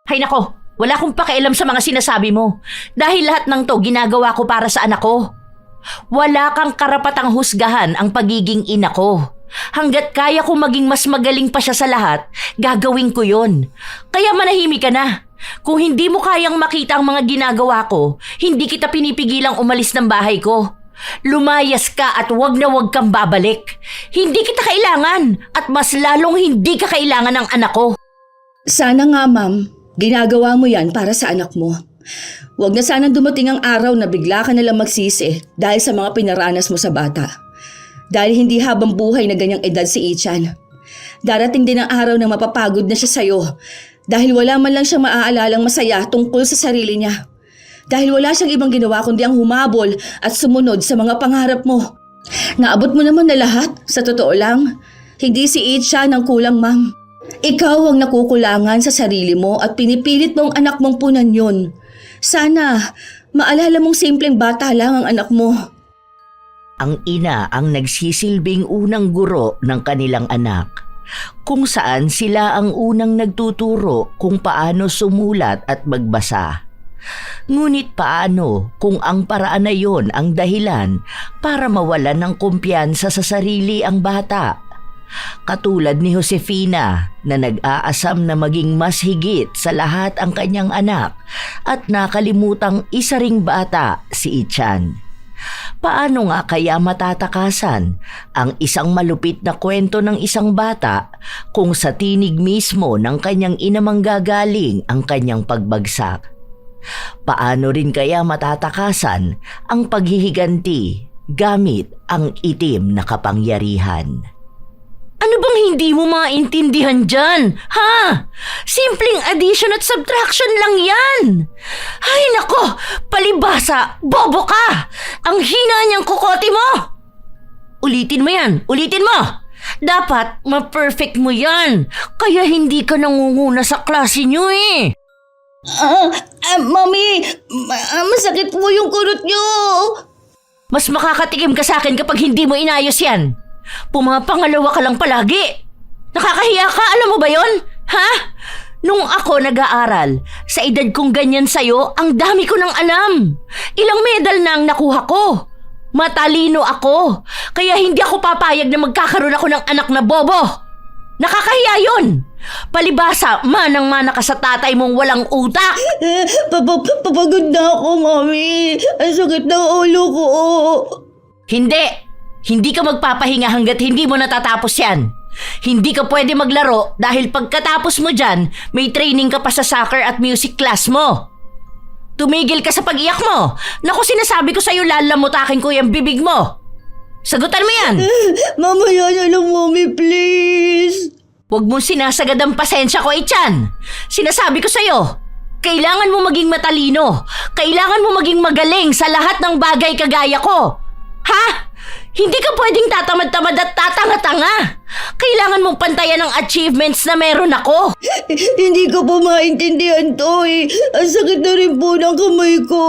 Hay nako, wala akong pakialam sa mga sinasabi mo. Dahil lahat ng to ginagawa ko para sa anak ko. Wala kang karapatang husgahan ang pagiging ina ko. Hanggat kaya kong maging mas magaling pa siya sa lahat, gagawin ko yon. Kaya manahimik ka na. Kung hindi mo kayang makita ang mga ginagawa ko, hindi kita pinipigilang umalis ng bahay ko. Lumayas ka at wag na wag kang babalik. Hindi kita kailangan at mas lalong hindi ka kailangan ng anak ko. Sana nga, ma'am, ginagawa mo yan para sa anak mo. Huwag na sanang dumating ang araw na bigla ka nalang magsisi dahil sa mga pinaranas mo sa bata. Dahil hindi habang buhay na ganyang edad si Ichan. Darating din ang araw na mapapagod na siya sa'yo dahil wala man lang siyang maaalalang masaya tungkol sa sarili niya. Dahil wala siyang ibang ginawa kundi ang humabol at sumunod sa mga pangarap mo. Naabot mo naman na lahat, sa totoo lang. Hindi si Ichan ang kulang, ma'am. Ikaw ang nakukulangan sa sarili mo at pinipilit mong anak mong punan yun. Sana, maalala mong simpleng bata lang ang anak mo. Ang ina ang nagsisilbing unang guro ng kanilang anak, kung saan sila ang unang nagtuturo kung paano sumulat at magbasa. Ngunit paano kung ang paraan na yon ang dahilan para mawalan ng kumpiyansa sa sarili ang bata? Katulad ni Josefina na nag-aasam na maging mas higit sa lahat ang kanyang anak at nakalimutang isa ring bata si Ichan. Paano nga kaya matatakasan ang isang malupit na kwento ng isang bata kung sa tinig mismo ng kanyang ina manggagaling ang kanyang pagbagsak? Paano rin kaya matatakasan ang paghihiganti gamit ang itim na kapangyarihan? Ano bang hindi mo maintindihan dyan? Ha? Simpleng addition at subtraction lang yan. Ay nako, palibasa, bobo ka! Ang hina niyang kukote mo! Ulitin mo yan, ulitin mo! Dapat ma-perfect mo yan, kaya hindi ka nangunguna sa klase niyo eh. Mami, masakit po yung kurot niyo. Mas makakatikim ka sa akin kapag hindi mo inayos yan. Pumapangalawa ka lang palagi. Nakakahiya ka, alam mo ba yon? Ha? Nung ako nag-aaral, sa edad kong ganyan sa'yo, ang dami ko nang alam. Ilang medal na ang nakuha ko. Matalino ako, kaya hindi ako papayag na magkakaroon ako ng anak na bobo. Nakakahiya yun. Palibasa, manang-mana ka sa tatay mong walang utak. Papagod na ako, Mami. Ang sakit ng ulo ko. Hindi ka magpapahinga hanggat hindi mo natatapos yan. Hindi ka pwede maglaro dahil pagkatapos mo dyan, may training ka pa sa soccer at music class mo. Tumigil ka sa pag-iyak mo. Naku, sinasabi ko sa'yo, lalamutakin ko yung bibig mo. Sagutan mo yan. Mamaya na lang, Mami, please. Huwag mong sinasagad ang pasensya ko, Ichan. Sinasabi ko sa'yo, kailangan mo maging matalino. Kailangan mo maging magaling sa lahat ng bagay kagaya ko. Ha? Hindi ka pwedeng tatamad-tamad at tatanga-tanga. Kailangan mong pantayan ang achievements na meron ako. Hindi ko po maintindihan to eh. Ang sakit na rin po ng kamay ko.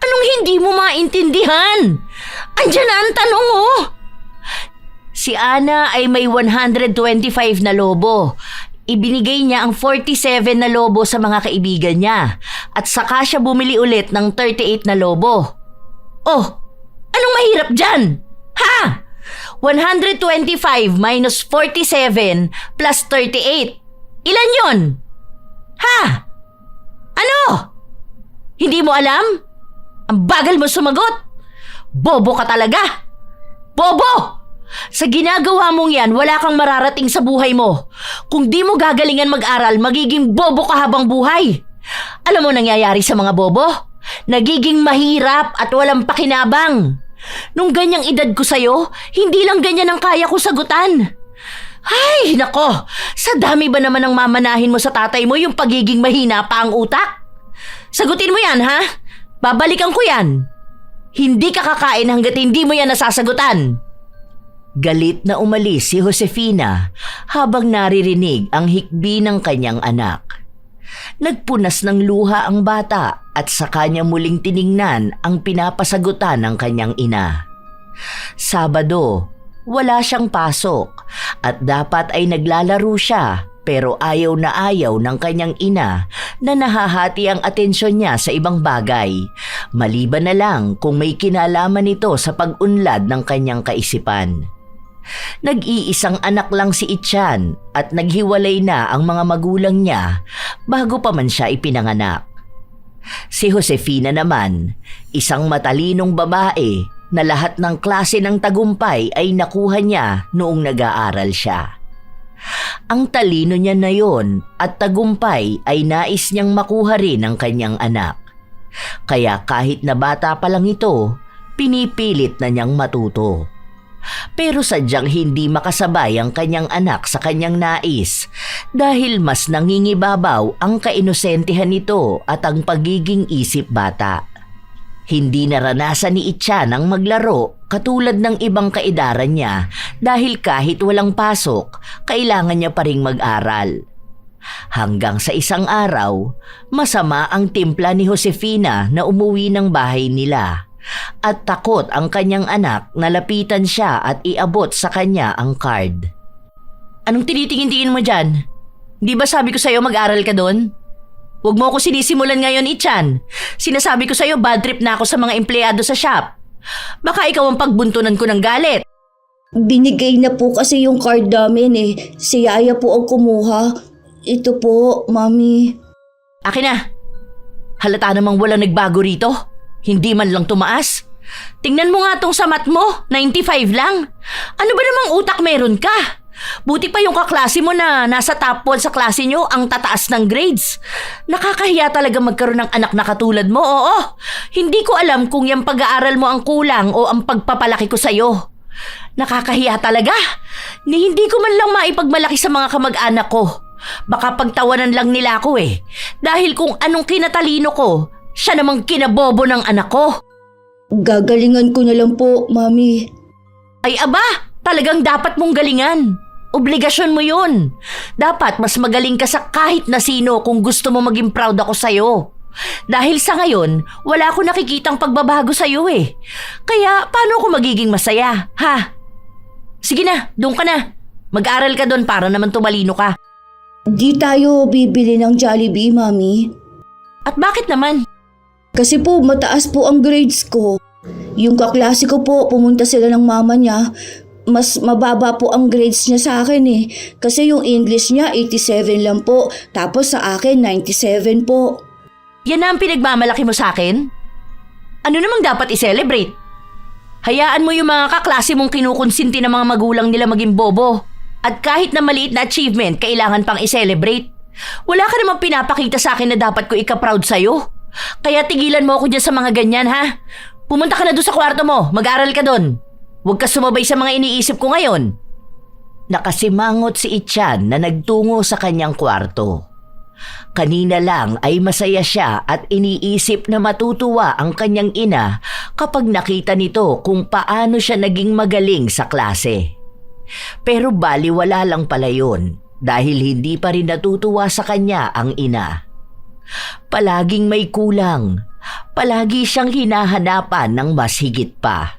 Anong hindi mo maintindihan? Andiyan na ang tanong oh. Si Ana ay may 125 na lobo. Ibinigay niya ang 47 na lobo sa mga kaibigan niya. At saka siya bumili ulit ng 38 na lobo. Oh, anong mahirap dyan? Ha? 125 minus 47 plus 38. Ilan yon? Ha? Ano? Hindi mo alam? Ang bagal mo sumagot. Bobo ka talaga. Bobo! Sa ginagawa mong yan, wala kang mararating sa buhay mo. Kung di mo gagalingan mag-aral, magiging bobo ka habang buhay. Alam mo nangyayari sa mga bobo? Nagiging mahirap at walang pakinabang. Nung ganyang edad ko sa'yo, hindi lang ganyan ang kaya ko sagutan. Ay, nako, sa dami ba naman ang mamanahin mo sa tatay mo yung pagiging mahina pa ang utak? Sagutin mo yan, ha? Babalikan ko yan. Hindi ka kakain hanggat hindi mo yan nasasagutan. Galit na umalis si Josefina habang naririnig ang hikbi ng kanyang anak. Nagpunas ng luha ang bata at sa kanya muling tiningnan ang pinapasagutan ng kanyang ina. Sabado, wala siyang pasok at dapat ay naglalaro siya pero ayaw na ayaw ng kanyang ina na nahahati ang atensyon niya sa ibang bagay, maliban na lang kung may kinalaman ito sa pag-unlad ng kanyang kaisipan. Nag-iisang anak lang si Ichan at naghiwalay na ang mga magulang niya bago pa man siya ipinanganak. Si Josefina naman, isang matalinong babae na lahat ng klase ng tagumpay ay nakuha niya noong nag-aaral siya. Ang talino niya na yon at tagumpay ay nais niyang makuha rin ng kanyang anak. Kaya kahit na bata pa lang ito, pinipilit na niyang matuto. Pero sadyang hindi makasabay ang kanyang anak sa kanyang nais dahil mas nangingibabaw ang kainosentehan nito at ang pagiging isip bata. Hindi naranasan ni Ichan ang maglaro katulad ng ibang kaedaran niya dahil kahit walang pasok, kailangan niya pa ring mag-aral. Hanggang sa isang araw, masama ang timpla ni Josefina na umuwi ng bahay nila. At takot ang kanyang anak na lapitan siya at iabot sa kanya ang card. Anong tinitingin-tingin mo dyan? Di ba sabi ko sa'yo mag-aral ka doon? Huwag mo ako sinisimulan ngayon, Ichan. Sinasabi ko sa'yo bad trip na ako sa mga empleyado sa shop. Baka ikaw ang pagbuntunan ko ng galit. Binigay na po kasi yung card namin eh. Si Yaya po ang kumuha. Ito po, Mami. Akin na. Halata namang walang nagbago rito. Hindi man lang tumaas. Tingnan mo nga tong samat mo, 95 lang. Ano ba namang utak meron ka? Buti pa yung kaklase mo na nasa top 1 sa klase nyo ang tataas ng grades. Nakakahiya talaga magkaroon ng anak na katulad mo, oo. Hindi ko alam kung yung pag-aaral mo ang kulang o ang pagpapalaki ko sa'yo. Nakakahiya talaga. Ni hindi ko man lang maipagmalaki sa mga kamag-anak ko. Baka pagtawanan lang nila ako eh. Dahil kung anong kinatalino ko, siya namang kinabobo ng anak ko. Gagalingan ko na lang po, Mami. Ay aba, talagang dapat mong galingan. Obligasyon mo yun. Dapat mas magaling ka sa kahit na sino kung gusto mo maging proud ako sa'yo. Dahil sa ngayon, wala ako nakikitang pagbabago sa'yo eh. Kaya paano ako magiging masaya, ha? Sige na, doon ka na. Mag-aral ka doon para naman tumalino ka. Di tayo bibili ng Jollibee, Mami. At bakit naman? Kasi po mataas po ang grades ko. Yung kaklase ko po, pumunta sila ng mama niya. Mas mababa po ang grades niya sa akin eh. Kasi yung English niya 87 lang po. Tapos sa akin 97 po. Yan na ang pinagmamalaki mo sa akin? Ano namang dapat i-celebrate? Hayaan mo yung mga kaklase mong kinukonsinti ng mga magulang nila maging bobo. At kahit na maliit na achievement, kailangan pang i-celebrate. Wala ka namang pinapakita sa akin na dapat ko ika-proud sa'yo. Kaya tigilan mo ako dyan sa mga ganyan, ha? Pumunta ka na doon sa kwarto mo, mag-aral ka doon. Huwag ka sumabay sa mga iniisip ko ngayon. Nakasimangot si Ichan na nagtungo sa kanyang kwarto. Kanina lang ay masaya siya at iniisip na matutuwa ang kanyang ina kapag nakita nito kung paano siya naging magaling sa klase. Pero baliwala lang pala yun dahil hindi pa rin natutuwa sa kanya ang ina. Palaging may kulang. Palagi siyang hinahanapan ng mas higit pa.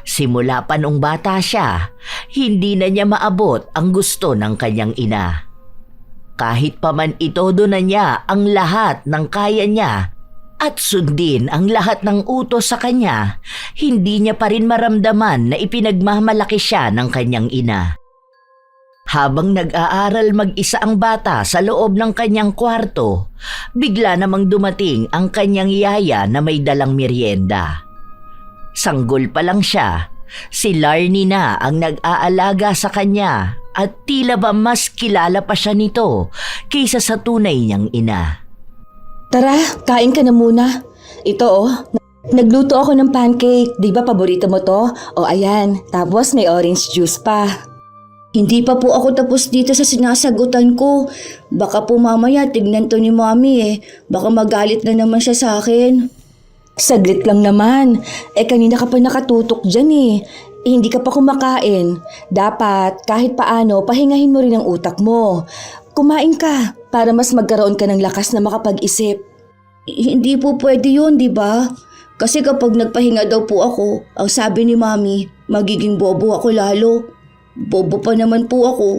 Simula pa nung bata siya, hindi na niya maabot ang gusto ng kanyang ina. Kahit pa man itodo na niya ang lahat ng kaya niya at sundin ang lahat ng utos sa kanya, hindi niya pa rin maramdaman na ipinagmamalaki siya ng kanyang ina. Habang nag-aaral mag-isa ang bata sa loob ng kanyang kwarto, bigla namang dumating ang kanyang yaya na may dalang merienda. Sanggol pa lang siya, si Larnie na ang nag-aalaga sa kanya at tila ba mas kilala pa siya nito kaysa sa tunay niyang ina. Tara, kain ka na muna. Ito oh, nagluto ako ng pancake. Di ba paborito mo to? O ayan, tapos may orange juice pa. Hindi pa po ako tapos dito sa sinasagutan ko. Baka po mamaya tignan to ni Mami eh. Baka magalit na naman siya sa akin. Saglit lang naman. Kanina ka pa nakatutok dyan eh. Hindi ka pa kumakain. Dapat kahit paano pahingahin mo rin ang utak mo. Kumain ka para mas magkaroon ka ng lakas na makapag-isip. Hindi po pwede yun, di ba? Kasi kapag nagpahinga daw po ako, ang sabi ni Mami, magiging bobo ako lalo. Bobo pa naman po ako.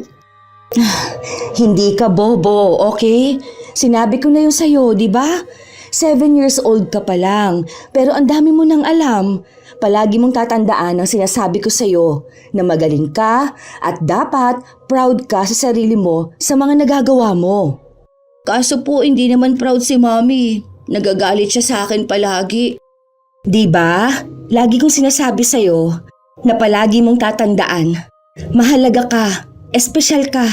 Hindi ka bobo, okay? Sinabi ko na yun sa'yo, di ba? 7 years old ka pa lang, pero ang dami mo nang alam. Palagi mong tatandaan ang sinasabi ko sa'yo na magaling ka at dapat proud ka sa sarili mo sa mga nagagawa mo. Kaso po, hindi naman proud si Mommy. Nagagalit siya sa akin palagi. Di ba? Lagi kong sinasabi sa'yo na palagi mong tatandaan. Mahalaga ka, espesyal ka,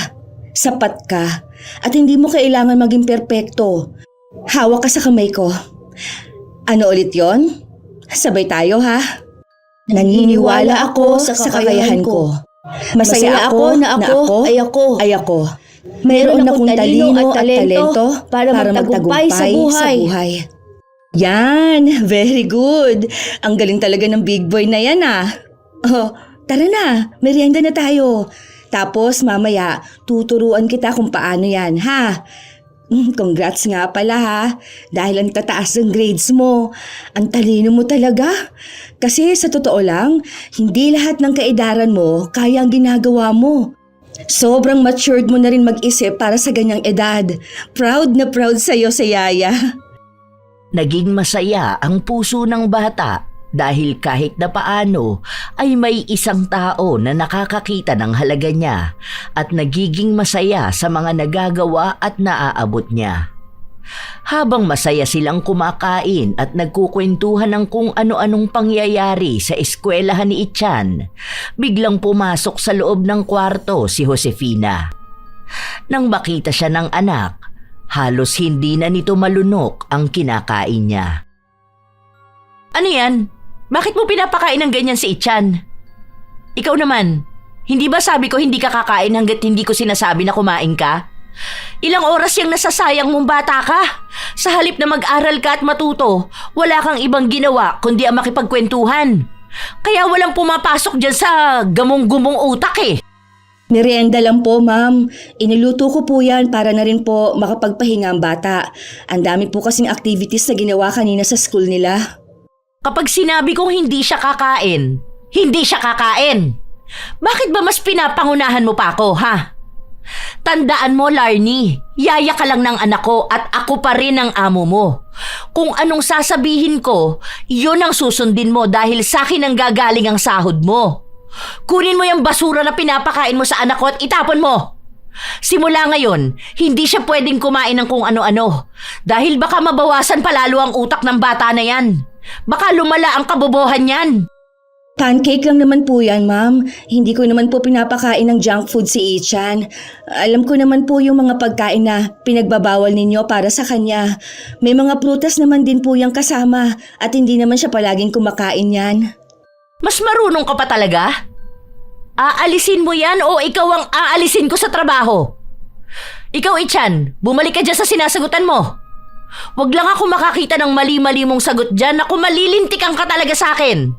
sapat ka, at hindi mo kailangan maging perpekto. Hawak ka sa kamay ko. Ano ulit yon? Sabay tayo ha? Naniniwala ako sa kakayahan ko. Masaya ako na ako ay ako. Mayroon akong talino at talento para magtagumpay sa buhay. Yan, very good. Ang galing talaga ng big boy na yan ah. Oh, tara na, merienda na tayo. Tapos mamaya, tuturuan kita kung paano yan, ha? Congrats nga pala ha, dahil ang tataas ng grades mo. Ang talino mo talaga. Kasi sa totoo lang, hindi lahat ng kaedaran mo kaya ang ginagawa mo. Sobrang matured mo na rin mag-isip para sa ganyang edad. Proud na proud sa'yo si Yaya. Naging masaya ang puso ng bata dahil kahit na paano ay may isang tao na nakakakita ng halaga niya at nagiging masaya sa mga nagagawa at naaabot niya. Habang masaya silang kumakain at nagkukwentuhan ng kung ano-anong pangyayari sa eskwelahan ni Ichan, biglang pumasok sa loob ng kwarto si Josefina. Nang makita siya ng anak, halos hindi na nito malunok ang kinakain niya. Ano yan? Bakit mo pinapakain ng ganyan si Ichan? Ikaw naman, hindi ba sabi ko hindi ka kakain hanggat hindi ko sinasabi na kumain ka? Ilang oras yung nasasayang mong bata ka? Sa halip na mag-aral ka at matuto, wala kang ibang ginawa kundi ang makipagkwentuhan. Kaya walang pumapasok dyan sa gamong-gumong utak eh. Merienda lang po, ma'am. Iniluto ko po yan para na rin po makapagpahinga ang bata. Ang dami po kasing activities na ginawa kanina sa school nila. Kapag sinabi kong hindi siya kakain, hindi siya kakain. Bakit ba mas pinapangunahan mo pa ako, ha? Tandaan mo, Larnie, yaya ka lang ng anak ko at ako pa rin ang amo mo. Kung anong sasabihin ko, yun ang susundin mo dahil sa akin ang gagaling ang sahod mo. Kunin mo yung basura na pinapakain mo sa anak ko at itapon mo. Simula ngayon, hindi siya pwedeng kumain ng kung ano-ano dahil baka mabawasan palalo ang utak ng bata na yan. Baka lumala ang kabobohan niyan. Pancake lang naman po yan, ma'am. Hindi ko naman po pinapakain ng junk food si Ichan. Alam ko naman po yung mga pagkain na pinagbabawal ninyo para sa kanya. May mga prutas naman din po yung kasama at hindi naman siya palaging kumakain yan. Mas marunong ka pa talaga? Aalisin mo yan o ikaw ang aalisin ko sa trabaho? Ikaw, Ichan, bumalik ka dyan sa sinasagutan mo. Huwag lang ako makakita ng mali-mali mong sagot dyan na kung malilintikan ka talaga sa akin.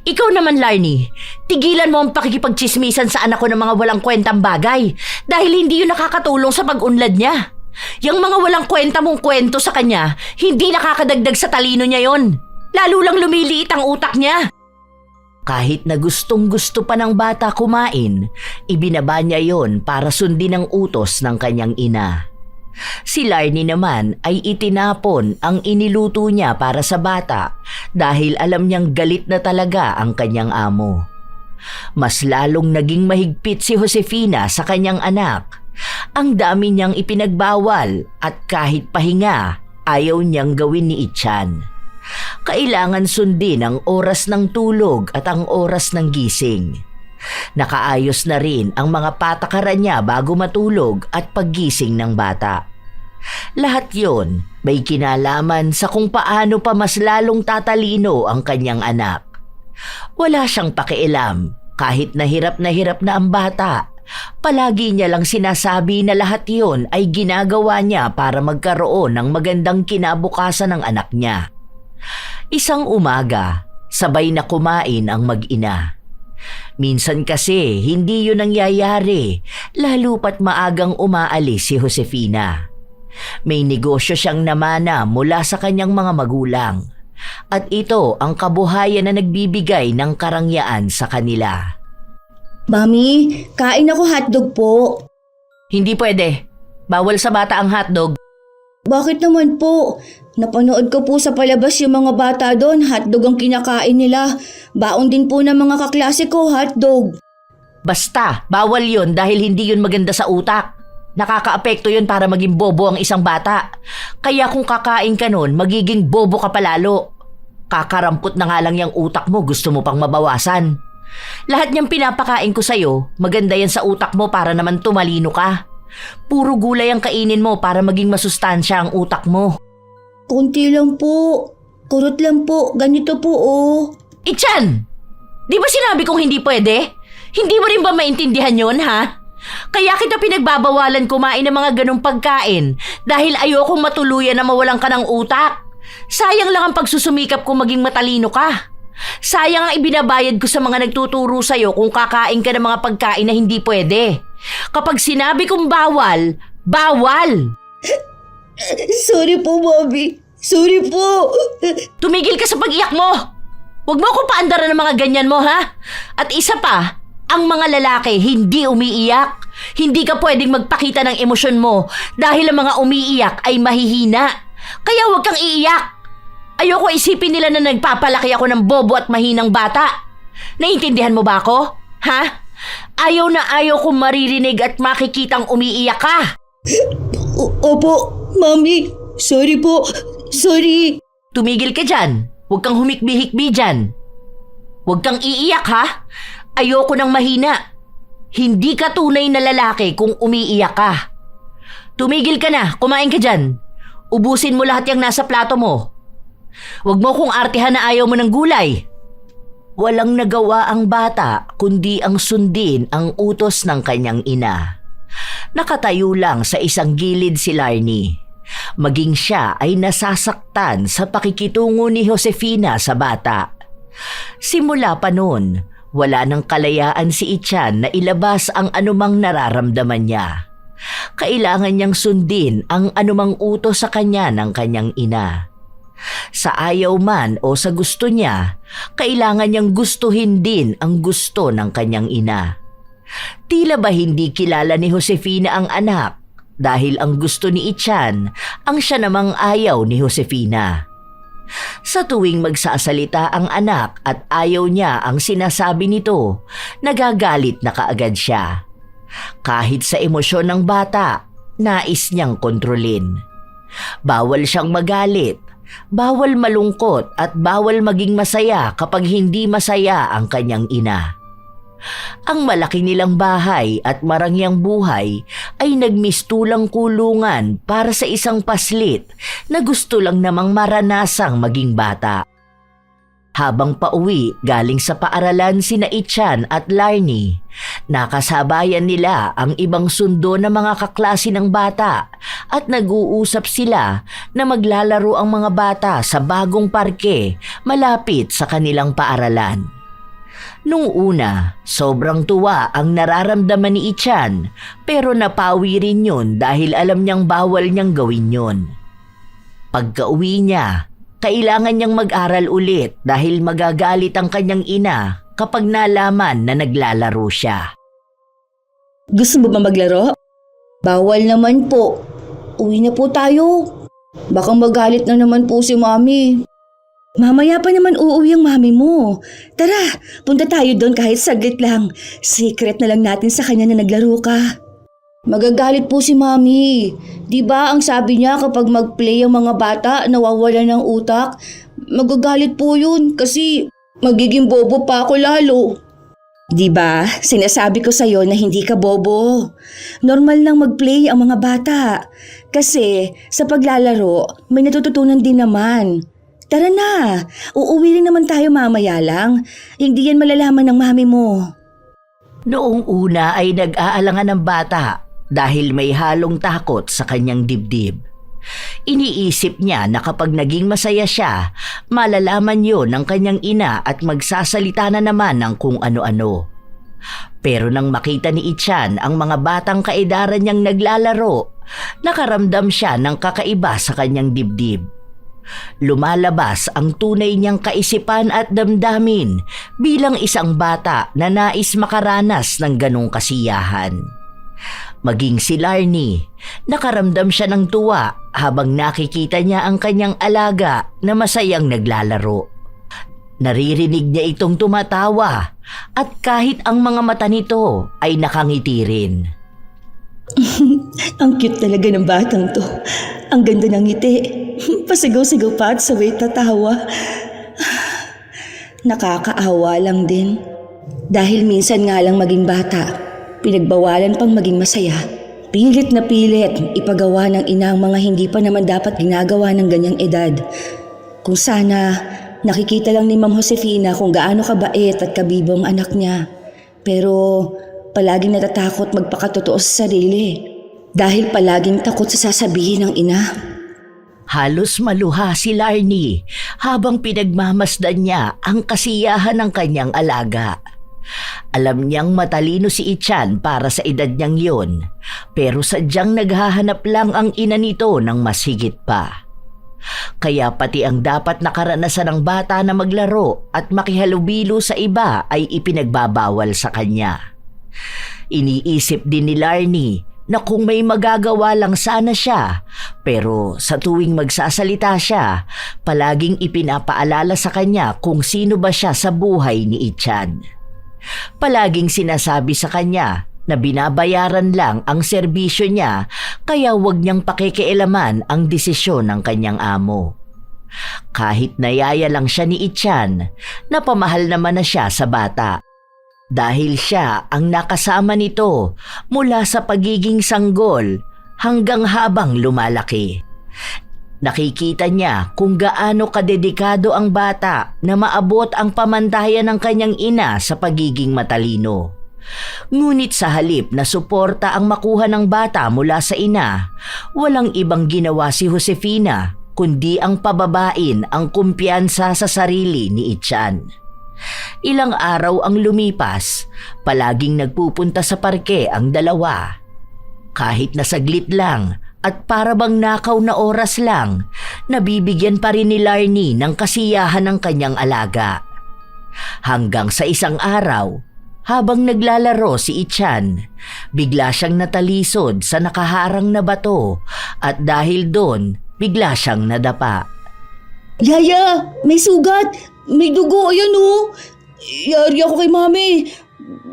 Ikaw naman, Larnie, tigilan mo ang pakikipagchismisan sa anak ko ng mga walang kwentang bagay dahil hindi yun nakakatulong sa pag-unlad niya. Yang mga walang kwenta mong kwento sa kanya, hindi nakakadagdag sa talino niya yon. Lalo lang lumiliit ang utak niya. Kahit na gustong-gusto pa ng bata kumain, ibinaba niya yon para sundin ang utos ng kanyang ina. Si Larnie naman ay itinapon ang iniluto niya para sa bata dahil alam niyang galit na talaga ang kanyang amo. Mas lalong naging mahigpit si Josefina sa kanyang anak. Ang dami niyang ipinagbawal at kahit pahinga ayaw niyang gawin ni Ichan. Kailangan sundin ang oras ng tulog at ang oras ng gising. Nakaayos na rin ang mga patakaran niya bago matulog at paggising ng bata. Lahat yon may kinalaman sa kung paano pa mas lalong tatalino ang kanyang anak. Wala siyang pakialam kahit na hirap na ang bata. Palagi niya lang sinasabi na lahat yon ay ginagawa niya para magkaroon ng magandang kinabukasan ng anak niya. Isang umaga, sabay na kumain ang mag-ina. Minsan kasi hindi yun nangyayari, lalo pat maagang umaalis si Josefina. May negosyo siyang namana mula sa kanyang mga magulang. At ito ang kabuhayan na nagbibigay ng karangyaan sa kanila. Mami, kain ako hotdog po. Hindi pwede. Bawal sa bata ang hotdog. Bakit naman po? Napanood ko po sa palabas yung mga bata doon, hotdog ang kinakain nila. Baon din po ng mga kaklase ko, hotdog. Basta, bawal yun dahil hindi yun maganda sa utak. Nakakaapekto yun para maging bobo ang isang bata. Kaya kung kakain ka nun, magiging bobo ka palalo. Kakarampot na nga lang yung utak mo, gusto mo pang mabawasan. Lahat niyang pinapakain ko sa'yo, maganda yan sa utak mo para naman tumalino ka. Puro gulay ang kainin mo para maging masustansya ang utak mo. Kunti lang po. Kurot lang po. Ganito po oh. Ichan! Di ba sinabi kong hindi pwede? Hindi mo rin ba maintindihan yon ha? Kaya kita pinagbabawalan kumain ng mga ganong pagkain dahil ayokong matuluyan na mawalan ka ng utak. Sayang lang ang pagsusumikap kung maging matalino ka. Sayang ang ibinabayad ko sa mga nagtuturo sa'yo kung kakain ka ng mga pagkain na hindi pwede. Kapag sinabi kong bawal, bawal! Sorry po, Bobby. Sorry po. Tumigil ka sa pag-iyak mo! Huwag mo akong paandaran ng mga ganyan mo, ha? At isa pa, ang mga lalaki hindi umiiyak. Hindi ka pwedeng magpakita ng emosyon mo dahil ang mga umiiyak ay mahihina. Kaya huwag kang iiyak. Ayoko isipin nila na nagpapalaki ako ng bobo at mahinang bata. Naiintindihan mo ba ako? Ha? Ayaw na ayaw kong maririnig at makikitang umiiyak ka. Opo, Mami. Sorry po. Sorry. Tumigil ka dyan. Huwag kang humikbi-hikbi dyan. Huwag kang iiyak ha. Ayoko nang mahina. Hindi ka tunay na lalaki kung umiiyak ka. Tumigil ka na. Kumain ka dyan. Ubusin mo lahat yung nasa plato mo. Huwag mo kong artihan na ayaw mo ng gulay. Walang nagawa ang bata kundi ang sundin ang utos ng kanyang ina. Nakatayo lang sa isang gilid si Larnie. Maging siya ay nasasaktan sa pakikitungo ni Josefina sa bata. Simula pa noon, wala nang kalayaan si Ichan na ilabas ang anumang nararamdaman niya. Kailangan niyang sundin ang anumang utos sa kanya ng kanyang ina. Sa ayaw man o sa gusto niya, kailangan niyang gustuhin din ang gusto ng kanyang ina. Tila ba hindi kilala ni Josefina ang anak dahil ang gusto ni Ichan ang siya namang ayaw ni Josefina. Sa tuwing magsasalita ang anak at ayaw niya ang sinasabi nito, nagagalit na kaagad siya. Kahit sa emosyon ng bata, nais niyang kontrolin. Bawal siyang magalit. Bawal malungkot at bawal maging masaya kapag hindi masaya ang kanyang ina. Ang malaki nilang bahay at marangyang buhay ay nagmistulang kulungan para sa isang paslit na gusto lang namang maranasang maging bata. Habang pauwi galing sa paaralan sina Ichan at Larnie, nakasabayan nila ang ibang sundo ng mga kaklase ng bata at nag-uusap sila na maglalaro ang mga bata sa bagong parke malapit sa kanilang paaralan. Nung una, sobrang tuwa ang nararamdaman ni Ichan pero napawi rin yun dahil alam niyang bawal niyang gawin yun. Pagka-uwi niya, kailangan niyang mag-aral ulit dahil magagalit ang kanyang ina kapag nalaman na naglalaro siya. Gusto mo ba maglaro? Bawal naman po. Uwi na po tayo. Baka magalit na naman po si Mami. Mamaya pa naman uuwi ang Mami mo. Tara, punta tayo doon kahit saglit lang. Secret na lang natin sa kanya na naglaro ka. Magagalit po si Mami. Di ba ang sabi niya kapag mag-play ang mga bata nawawala ng utak? Magagalit po yun kasi magiging bobo pa ako lalo. Di ba? Sinasabi ko sa'yo na hindi ka bobo. Normal lang mag-play ang mga bata. Kasi sa paglalaro, may natututunan din naman. Tara na, uuwi rin naman tayo mamaya lang. Hindi yan malalaman ng Mami mo. Noong una ay nag-aalangan ng bata dahil may halong takot sa kanyang dibdib. Iniisip niya na kapag naging masaya siya, malalaman yon ng kanyang ina at magsasalita na naman ng kung ano-ano. Pero nang makita ni Ichan ang mga batang kaedaran niyang naglalaro, nakaramdam siya ng kakaiba sa kanyang dibdib. Lumalabas ang tunay niyang kaisipan at damdamin bilang isang bata na nais makaranas ng ganong kasiyahan. Maging si Larnie, nakaramdam siya ng tuwa habang nakikita niya ang kanyang alaga na masayang naglalaro. Naririnig niya itong tumatawa at kahit ang mga mata nito ay nakangiti rin. Ang cute talaga ng batang to. Ang ganda ng ngiti. Pasigaw-sigaw pa at sabay tatawa. Nakakaawa lang din. Dahil minsan nga lang maging bata, pinagbawalan pang maging masaya. Pilit na pilit ipagawa ng ina ang mga hindi pa naman dapat ginagawa ng ganyang edad. Kung sana nakikita lang ni Ma'am Josefina kung gaano kabait at kabibo ang anak niya. Pero palaging natatakot magpakatotoo sa sarili. Dahil palaging takot sa sasabihin ng ina. Halos maluha si Larnie habang pinagmamasdan niya ang kasiyahan ng kanyang alaga. Alam niyang matalino si Ichan para sa edad niyang yun, pero sadyang naghahanap lang ang ina nito ng mas higit pa. Kaya pati ang dapat nakaranasan ng bata na maglaro at makihalubilo sa iba ay ipinagbabawal sa kanya. Iniisip din ni Larnie na kung may magagawa lang sana siya, pero sa tuwing magsasalita siya, palaging ipinapaalala sa kanya kung sino ba siya sa buhay ni Ichan. Palaging sinasabi sa kanya na binabayaran lang ang serbisyo niya kaya huwag niyang pakikialaman ang desisyon ng kanyang amo. Kahit nayaya lang siya ni Ichan, napamahal naman na siya sa bata. Dahil siya ang nakasama nito mula sa pagiging sanggol hanggang habang lumalaki. Nakikita niya kung gaano kadedikado ang bata na maabot ang pamantayan ng kanyang ina sa pagiging matalino. Ngunit sa halip na suporta ang makuha ng bata mula sa ina, walang ibang ginawa si Josefina kundi ang pababain ang kumpiyansa sa sarili ni Ichan. Ilang araw ang lumipas, palaging nagpupunta sa parke ang dalawa. Kahit na saglit lang at para bang nakaw na oras lang, nabibigyan pa rin ni Larnie ng kasiyahan ng kanyang alaga. Hanggang sa isang araw, habang naglalaro si Ichan, bigla siyang natalisod sa nakaharang na bato at dahil doon, bigla siyang nadapa. Yaya, may sugat! May dugo, ayan oh! Yari ako kay mami.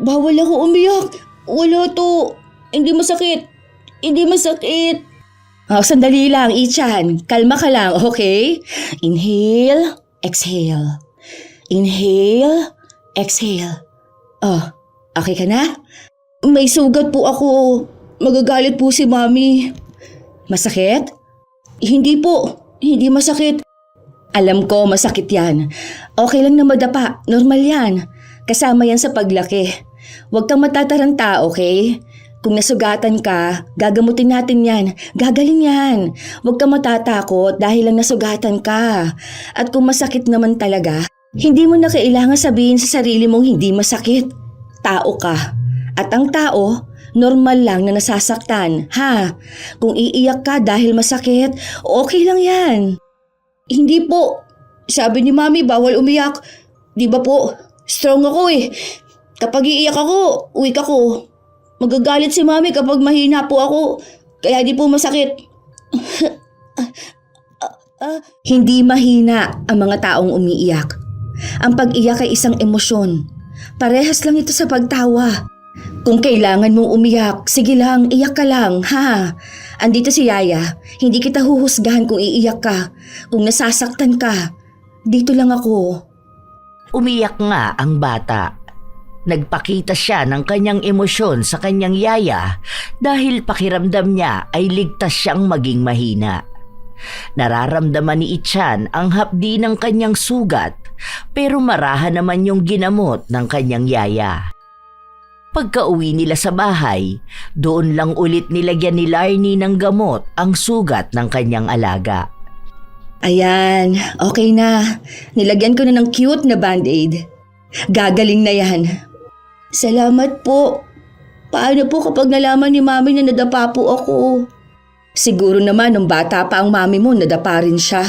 Bawal ako umiyak. Wala to. Hindi masakit. Hindi masakit. Sandali lang, Ichan. Kalma ka lang, okay? Inhale, exhale. Inhale, exhale. Okay ka na? May sugat po ako. Magagalit po si mami. Masakit? Hindi po. Hindi masakit. Alam ko, masakit yan. Okay lang na madapa. Normal yan. Kasama yan sa paglaki. Huwag kang matataranta, okay? Kung nasugatan ka, gagamutin natin yan. Gagaling yan. Huwag kang matatakot dahil lang nasugatan ka. At kung masakit naman talaga, hindi mo na kailangan sabihin sa sarili mong hindi masakit. Tao ka. At ang tao, normal lang na nasasaktan, ha? Kung iiyak ka dahil masakit, okay lang yan. Hindi po. Sabi ni mami bawal umiyak. Di ba po? Strong ako eh. Kapag iiyak ako, weak ako. Magagalit si mami kapag mahina po ako. Kaya di po masakit. Hindi mahina ang mga taong umiiyak. Ang pag-iyak ay isang emosyon. Parehas lang ito sa pagtawa. Kung kailangan mong umiyak, sige lang, iyak ka lang, ha? Andito si Yaya, hindi kita huhusgahan kung iiyak ka. Kung nasasaktan ka, dito lang ako. Umiyak nga ang bata. Nagpakita siya ng kanyang emosyon sa kanyang yaya dahil pakiramdam niya ay ligtas siyang maging mahina. Nararamdaman ni Ichan ang hapdi ng kanyang sugat pero marahan naman yung ginamot ng kanyang yaya. Pagka-uwi nila sa bahay, doon lang ulit nilagyan ni Larnie ng gamot ang sugat ng kanyang alaga. Ayan, okay na. Nilagyan ko na ng cute na band-aid. Gagaling na yan. Salamat po. Paano po kapag nalaman ni mami na nadapa po ako? Siguro naman nung bata pa ang mami mo, nadapa rin siya.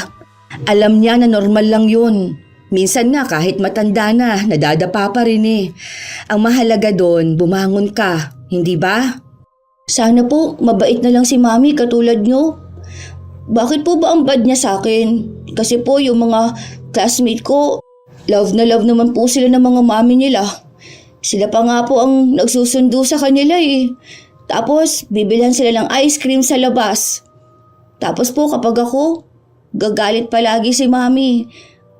Alam niya na normal lang yun. Minsan nga kahit matanda na, nadadapa pa rin eh. Ang mahalaga doon, bumangon ka, hindi ba? Sana po mabait na lang si Mami katulad nyo. Bakit po ba ang bad niya sa akin? Kasi po yung mga classmate ko, love na love naman po sila ng mga mami nila. Sila pa nga po ang nagsusundo sa kanila eh. Tapos bibilhan sila ng ice cream sa labas. Tapos po kapag ako, gagalit palagi si Mami.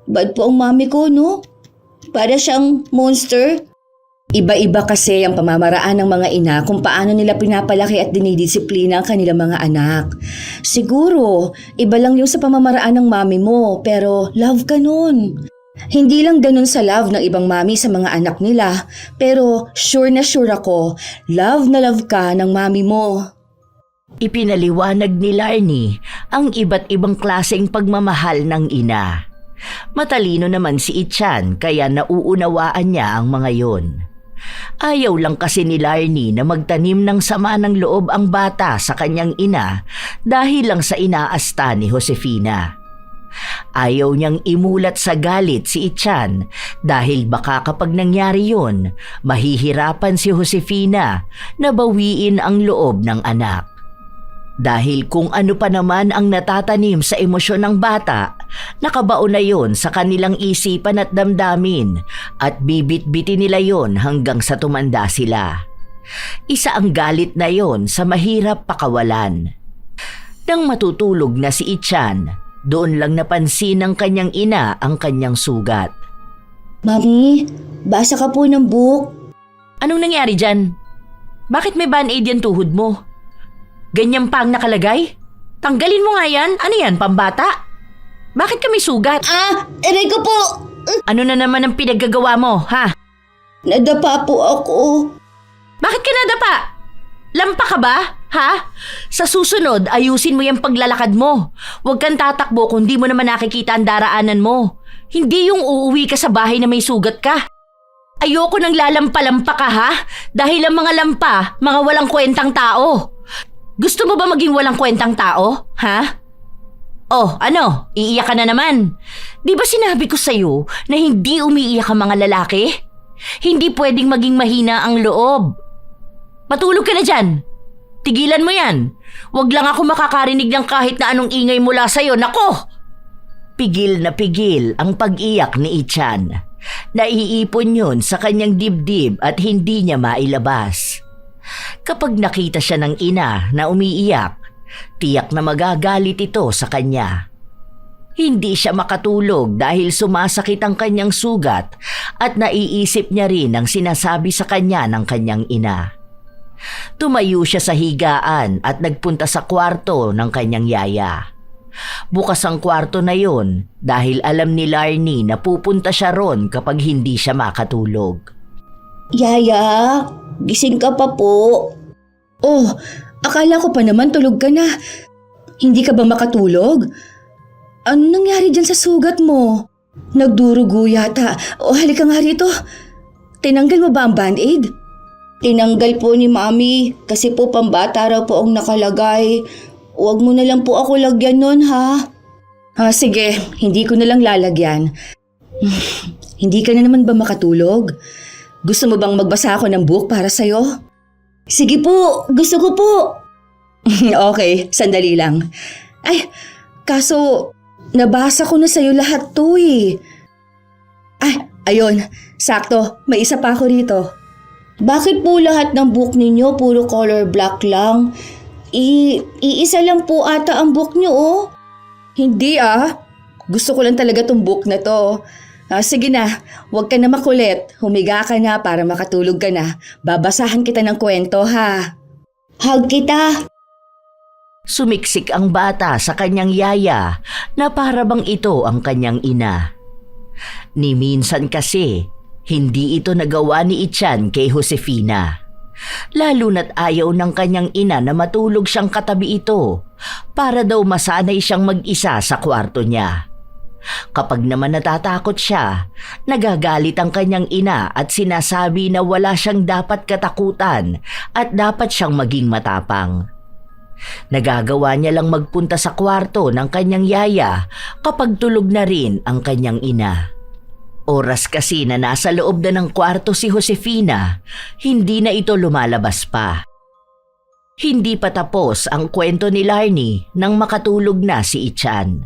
Bad po ang mami ko, no? Para siyang monster. Iba-iba kasi ang pamamaraan ng mga ina kung paano nila pinapalaki at dinidisiplina ang kanilang mga anak. Siguro, iba lang yung sa pamamaraan ng mami mo, pero love ka nun. Hindi lang ganun sa love ng ibang mami sa mga anak nila, pero sure na sure ako, love na love ka ng mami mo. Ipinaliwanag ni Larnie ang iba't ibang klaseng pagmamahal ng ina. Matalino naman si Ichan kaya nauunawaan niya ang mga yon. Ayaw lang kasi ni Larnie na magtanim ng sama ng loob ang bata sa kanyang ina dahil lang sa inaasta ni Josefina. Ayaw niyang imulat sa galit si Ichan dahil baka kapag nangyari yun, mahihirapan si Josefina na bawiin ang loob ng anak. Dahil kung ano pa naman ang natatanim sa emosyon ng bata, nakabaon na yon sa kanilang isipan at damdamin at bibit-bitin nila yon hanggang sa tumanda sila. Isa ang galit na yon sa mahirap pakawalan. Nang matutulog na si Ichan, doon lang napansin ng kanyang ina ang kanyang sugat. Mami, basa ka po ng book. Anong nangyari dyan? Bakit may band-aid yan tuhod mo? Ganyan pa ang nakalagay? Tanggalin mo nga yan. Ano yan, pambata? Bakit ka may sugat? Aray ko po! Ano na naman ang pinaggagawa mo, ha? Nadapa po ako. Bakit ka nadapa? Lampa ka ba, ha? Sa susunod, ayusin mo yung paglalakad mo. Huwag kang tatakbo kung di mo naman nakikita ang daraanan mo. Hindi yung uuwi ka sa bahay na may sugat ka. Ayoko nang lalampa-lampa ka, ha? Dahil ang mga lampa, mga walang kwentang tao. Gusto mo ba maging walang kwentang tao, ha? Oh, ano? Iiyak ka na naman. Di ba sinabi ko sa'yo na hindi umiiyak ang mga lalaki? Hindi pwedeng maging mahina ang loob. Matulog ka na dyan. Tigilan mo yan. Huwag lang ako makakarinig ng kahit na anong ingay mula sa'yo. Nako! Pigil na pigil ang pag-iyak ni Ichan. Naiipon yun sa kanyang dibdib at hindi niya mailabas. Kapag nakita siya ng ina na umiiyak, tiyak na magagalit ito sa kanya. Hindi siya makatulog dahil sumasakit ang kanyang sugat at naiisip niya rin ang sinasabi sa kanya ng kanyang ina. Tumayo siya sa higaan at nagpunta sa kwarto ng kanyang yaya. Bukas ang kwarto na yon dahil alam ni Larnie na pupunta siya ron kapag hindi siya makatulog. Yaya, gising ka pa po. Oh, akala ko pa naman tulog ka na. Hindi ka ba makatulog? Ano nangyari dyan sa sugat mo? Nagdurugo yata. O halika nga rito. Tinanggal mo ba ang band-aid? Tinanggal po ni Mami kasi po pambata raw po ang nakalagay. Huwag mo na lang po ako lagyan nun, ha? Sige, hindi ko na lang lalagyan. Hindi ka na naman ba makatulog? Gusto mo bang magbasa ako ng book para sa'yo? Sige po, gusto ko po. Okay, sandali lang. Ay, kaso nabasa ko na sa'yo lahat to eh. Ay, ayun, sakto, may isa pa ako rito. Bakit po lahat ng book ninyo puro color black lang? Iisa lang po ata ang book nyo oh. Hindi gusto ko lang talaga tong book na to. Sige na, huwag ka na makulit. Humiga ka na para makatulog ka na. Babasahan kita ng kwento, ha? Hug kita. Sumiksik ang bata sa kanyang yaya na para bang ito ang kanyang ina. Ni minsan kasi, hindi ito nagawa ni Ichan kay Josefina. Lalo na't ayaw ng kanyang ina na matulog siyang katabi ito para daw masanay siyang mag-isa sa kwarto niya. Kapag naman natatakot siya, nagagalit ang kanyang ina at sinasabi na wala siyang dapat katakutan at dapat siyang maging matapang. Nagagawa niya lang magpunta sa kwarto ng kanyang yaya kapag tulog na rin ang kanyang ina. Oras kasi na nasa loob na ng kwarto si Josefina, hindi na ito lumalabas pa. Hindi pa tapos ang kwento ni Larnie nang makatulog na si Ichan.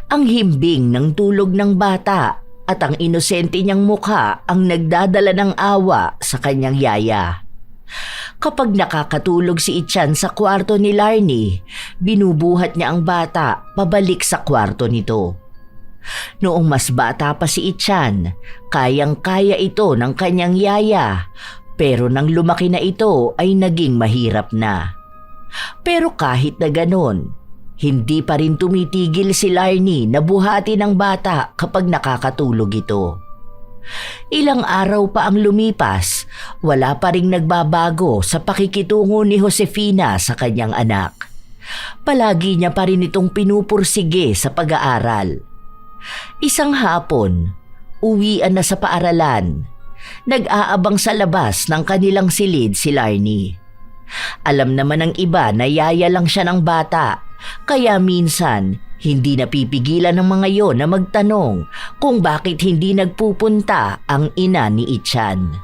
Ang himbing ng tulog ng bata at ang inosente niyang mukha ang nagdadala ng awa sa kanyang yaya. Kapag nakakatulog si Ichan sa kwarto ni Larnie, binubuhat niya ang bata pabalik sa kwarto nito. Noong mas bata pa si Ichan, kayang-kaya ito ng kanyang yaya, pero nang lumaki na ito ay naging mahirap na. Pero kahit na ganon, hindi pa rin tumitigil si Larnie na buhati ng bata kapag nakakatulog ito. Ilang araw pa ang lumipas, wala pa ring nagbabago sa pakikitungo ni Josefina sa kanyang anak. Palagi niya pa rin itong pinupursige sa pag-aaral. Isang hapon, uwian na sa paaralan. Nag-aabang sa labas ng kanilang silid si Larnie. Alam naman ng iba na yaya lang siya ng bata, kaya minsan hindi napipigilan ng mga yon na magtanong kung bakit hindi nagpupunta ang ina ni Ichan.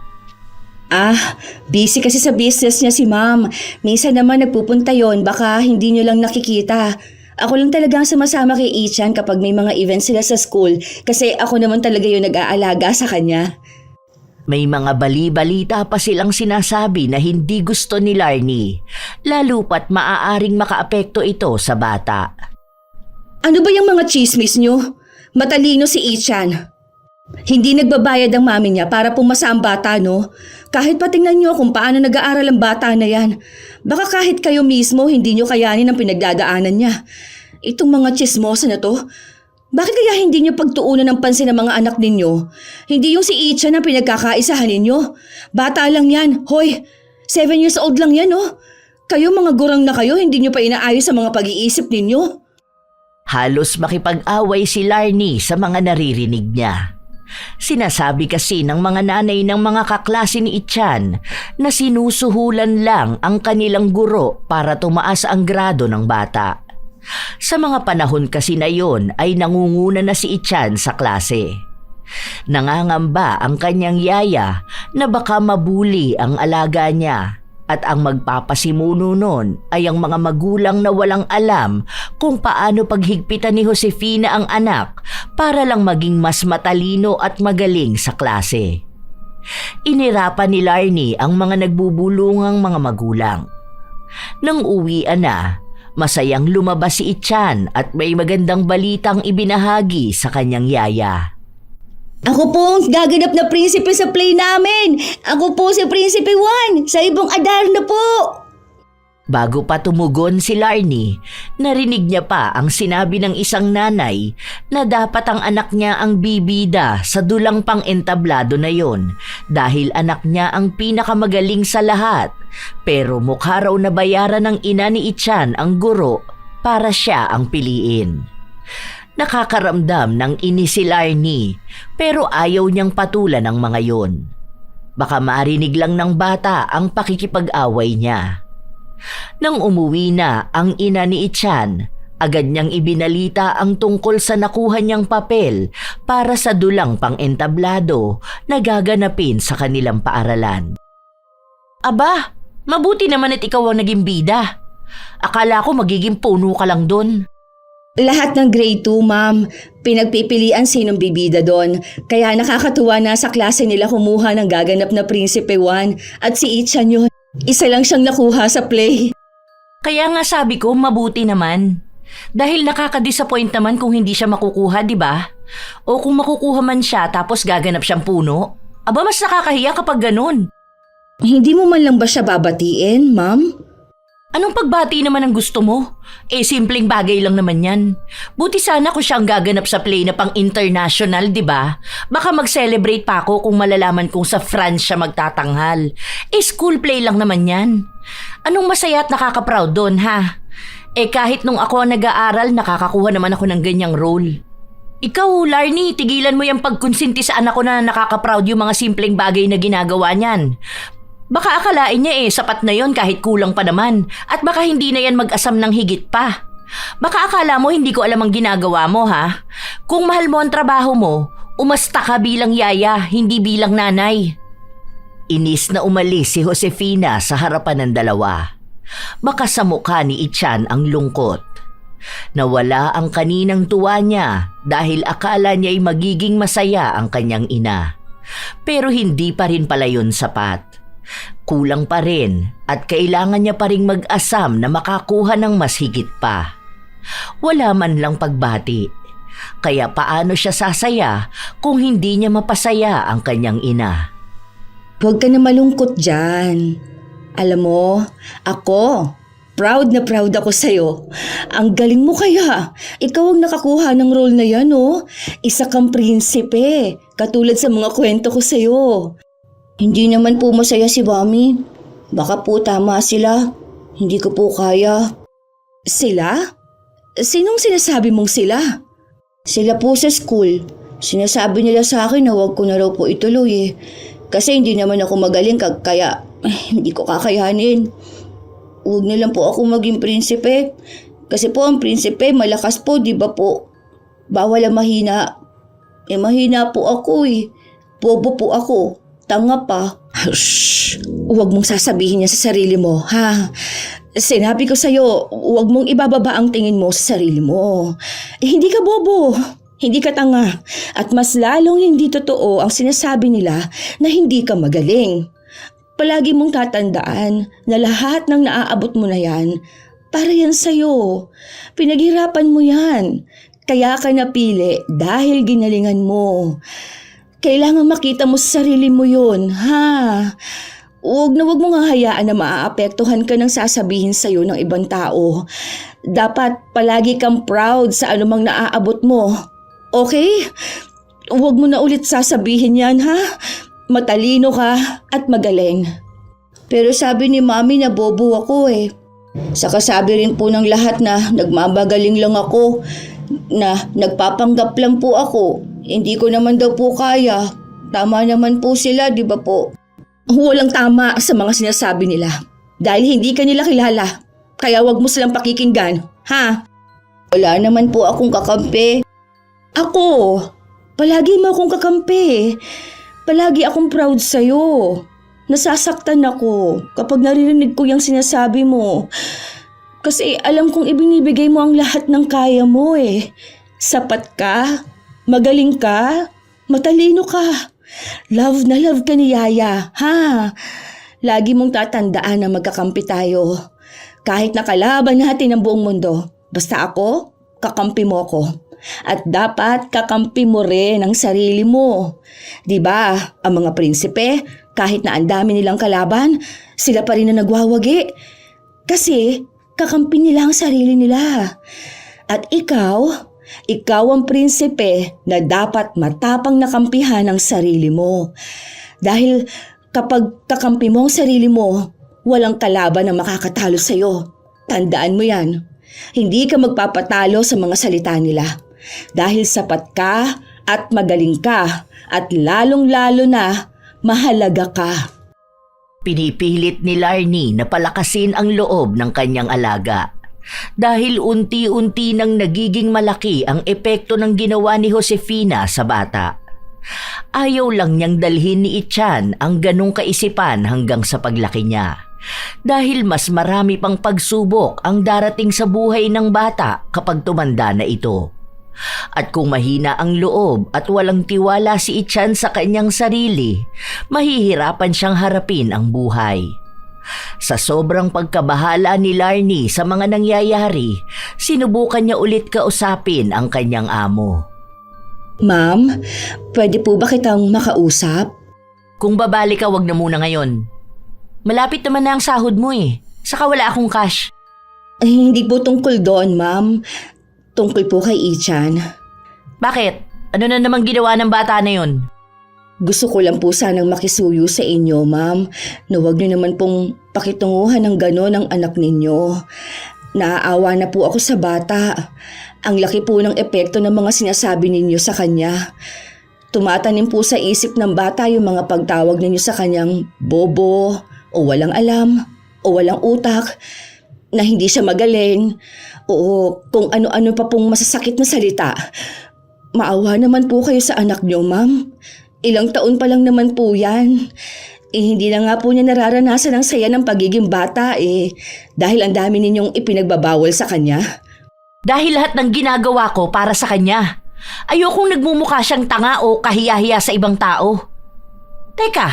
Busy kasi sa business niya si ma'am. Minsan naman nagpupunta yon, baka hindi niyo lang nakikita. Ako lang talaga ang sumasama kay Ichan kapag may mga events sila sa school kasi ako naman talaga yung nag-aalaga sa kanya. May mga bali-balita pa silang sinasabi na hindi gusto ni Larnie, lalo pat maaaring makaapekto ito sa bata. Ano ba yung mga chismis niyo? Matalino si Ichan. Hindi nagbabayad ang mami niya para pumasa ang bata, no? Kahit patingnan niyo kung paano nag-aaral ang bata na yan. Baka kahit kayo mismo hindi niyo kayanin ang pinagdadaanan niya. Itong mga chismosa na to, bakit kaya hindi niyo pagtuunan ng pansin ng mga anak ninyo? Hindi yung si Ichan ang pinagkakaisahan ninyo. Bata lang yan. Hoy, 7 years old lang yan, no? Kayo mga gurang na kayo, hindi niyo pa inaayos sa mga pag-iisip ninyo. Halos makipag-away si Larnie sa mga naririnig niya. Sinasabi kasi ng mga nanay ng mga kaklase ni Ichan na sinusuhulan lang ang kanilang guro para tumaas ang grado ng bata. Sa mga panahon kasi na yon ay nangunguna na si Ichan sa klase. Nangangamba ang kanyang yaya na baka mabuli ang alaga niya. At ang magpapasimuno nun ay ang mga magulang na walang alam kung paano paghigpitan ni Josefina ang anak para lang maging mas matalino at magaling sa klase. Inirapan ni Larnie ang mga nagbubulungang mga magulang. Nang uwian na, masayang lumabas si Ichan at may magandang balitang ibinahagi sa kanyang yaya. Ako po ang gaganap na prinsipe sa play namin. Ako po si Prinsipe Juan sa ibong Adarna po. Bago pa tumugon si Larnie, narinig niya pa ang sinabi ng isang nanay na dapat ang anak niya ang bibida sa dulang pang-entablado na yon dahil anak niya ang pinakamagaling sa lahat. Pero mukha raw na bayaran ng ina ni Ichan ang guro para siya ang piliin. Nakakaramdam ng inis si Larnie pero ayaw niyang patulan ang mga yon. Baka marinig lang ng bata ang pakikipag-away niya. Nang umuwi na ang ina ni Ichan, agad niyang ibinalita ang tungkol sa nakuha niyang papel para sa dulang pang-entablado na gaganapin sa kanilang paaralan. Aba, mabuti naman at ikaw ang naging bida. Akala ko magiging puno ka lang doon. Lahat ng grade 2, ma'am. Pinagpipilian sinong bibida doon. Kaya nakakatuwa na sa klase nila kumuha ng gaganap na Prinsipe Juan at si Ichan yun. Isa lang siyang nakuha sa play. Kaya nga sabi ko mabuti naman. Dahil nakaka-disappoint naman kung hindi siya makukuha, di ba? O kung makukuha man siya tapos gaganap siyang puno. Aba, mas nakakahiya kapag ganun. Hindi mo man lang ba siya babatiin, ma'am? Anong pagbati naman ang gusto mo? Simpleng bagay lang naman yan. Buti sana kung siya ang gaganap sa play na pang-international, di ba? Baka mag-celebrate pa ako kung malalaman kong sa France siya magtatanghal. School play lang naman yan. Anong masaya at nakaka-proud doon, ha? Kahit nung ako ang nag-aaral, nakakakuha naman ako ng ganyang role. Ikaw, Larnie, tigilan mo yung pagkonsinti sa anak ko na nakaka-proud yung mga simpleng bagay na ginagawa niyan. Baka akalain niya sapat na yon kahit kulang pa naman at baka hindi na yan mag-asam ng higit pa. Baka akala mo hindi ko alam ang ginagawa mo, ha? Kung mahal mo ang trabaho mo, umasta ka bilang yaya, hindi bilang nanay. Inis na umalis si Josefina sa harapan ng dalawa. Baka sa mukha ni Ichan ang lungkot. Nawala ang kaninang tuwa niya dahil akala niya'y magiging masaya ang kanyang ina. Pero hindi pa rin pala yun sapat. Kulang pa rin at kailangan niya pa ring mag-asam na makakuha ng mas higit pa. Wala man lang pagbati. Kaya paano siya sasaya kung hindi niya mapasaya ang kanyang ina? Huwag ka na malungkot dyan. Alam mo, ako, proud na proud ako sa'yo. Ang galing mo kaya. Ikaw ang nakakuha ng role na yan, oh. Isa kang prinsipe, katulad sa mga kwento ko sa'yo. Hindi naman po masaya si Mami. Baka po tama sila. Hindi ko po kaya. Sila? Sinong sinasabi mong sila? Sila po sa school. Sinasabi nila sa akin na huwag ko na raw po ituloy eh. Kasi hindi naman ako magaling kaya hindi ko kakayanin. Huwag na lang po ako maging prinsipe. Kasi po ang prinsipe malakas po, di ba po? Bawal ang mahina. Eh mahina po ako eh. Bobo po ako. Tanga pa. Shhh! Huwag mong sasabihin niya sa sarili mo, ha? Sinabi ko sa'yo, huwag mong ibababa ang tingin mo sa sarili mo. Eh, hindi ka bobo. Hindi ka tanga. At mas lalong hindi totoo ang sinasabi nila na hindi ka magaling. Palagi mong tatandaan na lahat ng naaabot mo na yan, para yan sa'yo. Pinaghirapan mo yan. Kaya ka napili dahil ginalingan mo. Kailangan makita mo sa sarili mo yun, ha? Huwag mo nga hayaan na maaapektuhan ka ng sasabihin sa'yo ng ibang tao. Dapat palagi kang proud sa anumang naaabot mo. Okay? Huwag mo na ulit sasabihin yan, ha? Matalino ka at magaling. Pero sabi ni Mami na bobo ako eh. Saka sabi rin po ng lahat na nagmamagaling lang ako, na nagpapanggap lang po ako. Hindi ko naman daw po kaya. Tama naman po sila, di ba po? Walang tama sa mga sinasabi nila. Dahil hindi ka nila kilala. Kaya wag mo silang pakikinggan, ha? Wala naman po akong kakampi. Ako, palagi mo akong kakampi. Palagi akong proud sa'yo. Nasasaktan ako kapag naririnig ko yung sinasabi mo. Kasi alam kong ibinibigay mo ang lahat ng kaya mo eh. Sapat ka, magaling ka, matalino ka. Love na love ka ni Yaya, ha? Lagi mong tatandaan na magkakampi tayo. Kahit nakalaban natin ang buong mundo, basta ako, kakampi mo ako. At dapat kakampi mo rin ang sarili mo. Diba, ang mga prinsipe, kahit na ang dami nilang kalaban, sila pa rin na nagwawagi. Kasi kakampi nila ang sarili nila. At ikaw ang prinsipe na dapat matapang na kampihan ang sarili mo. Dahil kapag kakampi mo ang sarili mo, walang kalaban na makakatalo sa'yo. Tandaan mo yan. Hindi ka magpapatalo sa mga salita nila. Dahil sapat ka at magaling ka at lalong-lalo na mahalaga ka. Pinipilit ni Larnie na palakasin ang loob ng kanyang alaga. Dahil unti-unti nang nagiging malaki ang epekto ng ginawa ni Josefina sa bata. Ayaw lang niyang dalhin ni Ichan ang ganong kaisipan hanggang sa paglaki niya. Dahil mas marami pang pagsubok ang darating sa buhay ng bata kapag tumanda na ito. At kung mahina ang loob at walang tiwala si Ichan sa kanyang sarili, mahihirapan siyang harapin ang buhay. Sa sobrang pagkabahala ni Larnie sa mga nangyayari, sinubukan niya ulit kausapin ang kanyang amo. Ma'am, pwede po ba kitang makausap? Kung babali ka, wag na muna ngayon. Malapit naman na ang sahod mo eh. Saka wala akong cash. Ay, hindi po tungkol doon, ma'am. Tungkol po kay Ichan. Bakit? Ano na namang ginawa ng bata na yun? Gusto ko lang po sanang makisuyo sa inyo, ma'am, na huwag niyo naman pong pakitunguhan ng gano'n ang anak ninyo. Naaawa na po ako sa bata. Ang laki po ng epekto ng mga sinasabi ninyo sa kanya. Tumatanim po sa isip ng bata yung mga pagtawag ninyo sa kanyang bobo, o walang alam, o walang utak, na hindi siya magaling, o kung ano-ano pa pong masasakit na salita. Maawa naman po kayo sa anak niyo, ma'am. Ilang taon pa lang naman po yan. Hindi na nga po niya nararanasan ang saya ng pagiging bata dahil ang dami ninyong ipinagbabawal sa kanya. Dahil lahat ng ginagawa ko para sa kanya. Ayokong nagmumukha siyang tanga o kahiya-hiya sa ibang tao. Teka,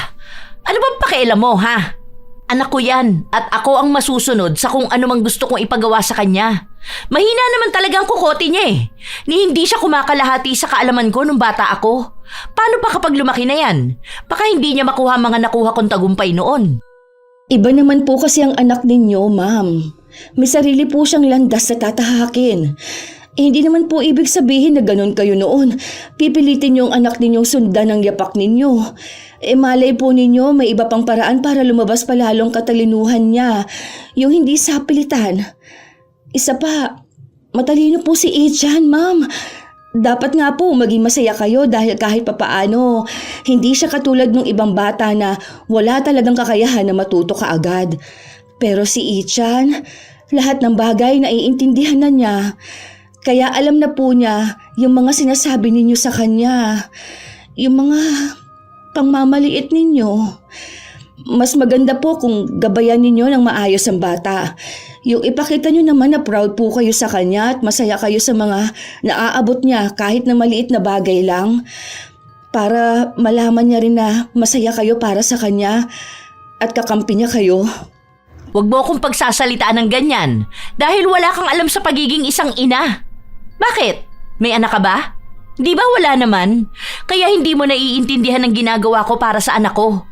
ano bang pakialam mo, ha? Anak ko yan at ako ang masusunod sa kung ano mang gusto kong ipagawa sa kanya. Mahina naman talagang kukote niya Ni hindi siya kumakalahati sa kaalaman ko nung bata ako. Paano pa kapag lumaki na yan? Baka hindi niya makuha mga nakuha kong tagumpay noon. Iba naman po kasi ang anak ninyo, ma'am. May sarili po siyang landas na tatahakin. Hindi naman po ibig sabihin na ganun kayo noon. Pipilitin niyo ang anak ninyong sundan ang yapak ninyo. Malay po ninyo may iba pang paraan para lumabas pa lalong katalinuhan niya. Yung hindi sa pilitan. Isa pa, matalino po si Ichan, ma'am. Dapat nga po maging masaya kayo dahil kahit papaano, hindi siya katulad ng ibang bata na wala talagang kakayahan na matuto kaagad. Pero si Ichan, lahat ng bagay na iintindihan na niya. Kaya alam na po niya yung mga sinasabi ninyo sa kanya. Yung mga pangmamaliit ninyo. Mas maganda po kung gabayan ninyo ng maayos ang bata. Yung ipakita nyo naman na proud po kayo sa kanya at masaya kayo sa mga naaabot niya kahit na maliit na bagay lang. Para malaman niya rin na masaya kayo para sa kanya at kakampi niya kayo. Huwag mo akong pagsasalitaan ng ganyan dahil wala kang alam sa pagiging isang ina. Bakit? May anak ka ba? Di ba wala naman? Kaya hindi mo naiintindihan ang ginagawa ko para sa anak ko.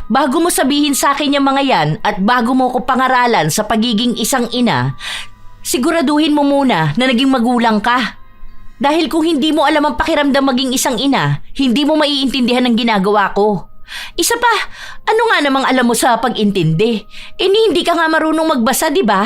Bago mo sabihin sa akin yung mga yan at bago mo ko pangaralan sa pagiging isang ina, siguraduhin mo muna na naging magulang ka. Dahil kung hindi mo alam ang pakiramdam maging isang ina, hindi mo maiintindihan ang ginagawa ko. Isa pa, ano nga namang alam mo sa pag-intindi? Hindi ka nga marunong magbasa, di ba?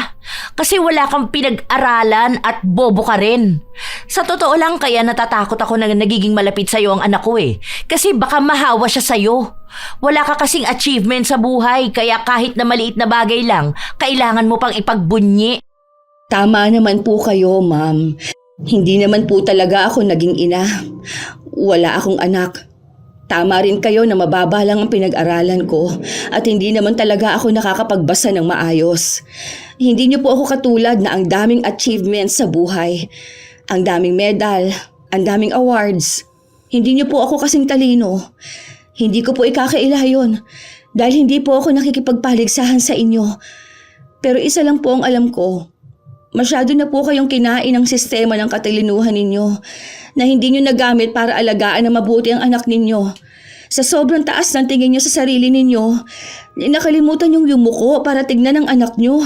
Kasi wala kang pinag-aralan at bobo ka rin. Sa totoo lang kaya natatakot ako na nagiging malapit sa'yo ang anak ko Kasi baka mahawa siya sa'yo. Wala ka kasing achievement sa buhay kaya kahit na maliit na bagay lang, kailangan mo pang ipagbunyi. Tama naman po kayo, ma'am. Hindi naman po talaga ako naging ina. Wala akong anak. Tama rin kayo na mababa lang ang pinag-aralan ko at hindi naman talaga ako nakakapagbasa ng maayos. Hindi niyo po ako katulad na ang daming achievements sa buhay. Ang daming medal, ang daming awards. Hindi niyo po ako kasing talino. Hindi ko po ikakaila yun dahil hindi po ako nakikipagpaligsahan sa inyo. Pero isa lang po ang alam ko. Masyado na po kayong kinain ng sistema ng katalinuhan ninyo na hindi nyo nagamit para alagaan na mabuti ang anak ninyo. Sa sobrang taas ng tingin nyo sa sarili ninyo, nakalimutan yung yumuko para tignan ang anak nyo.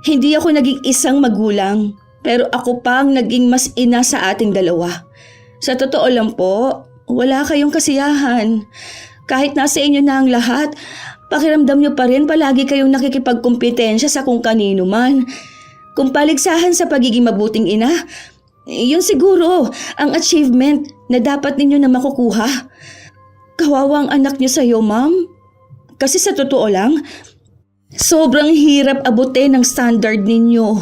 Hindi ako naging isang magulang, pero ako pang naging mas ina sa ating dalawa. Sa totoo lang po, wala kayong kasiyahan. Kahit nasa inyo na ang lahat, pakiramdam nyo pa rin palagi kayong nakikipagkumpetensya sa kung kanino man. Kung paligsahan sa pagiging mabuting ina, yun siguro ang achievement na dapat ninyo na makukuha. Kawawa ang anak niyo sa'yo, ma'am. Kasi sa totoo lang, sobrang hirap abutin ang standard ninyo.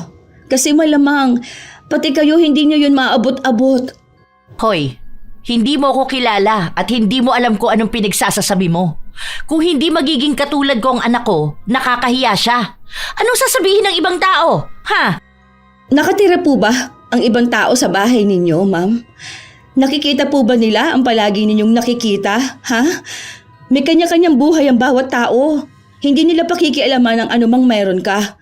Kasi malamang, pati kayo hindi niyo yun maabot-abot. Hoy, hindi mo ako kilala at hindi mo alam ko anong pinagsasasabi mo. Kung hindi magiging katulad ko ang anak ko, nakakahiya siya. Anong sasabihin ng ibang tao? Ha? Nakatira po ba ang ibang tao sa bahay ninyo, ma'am? Nakikita po ba nila ang palagi ninyong nakikita, ha? May kanya-kanyang buhay ang bawat tao. Hindi nila pakikialaman ang anumang mayroon ka.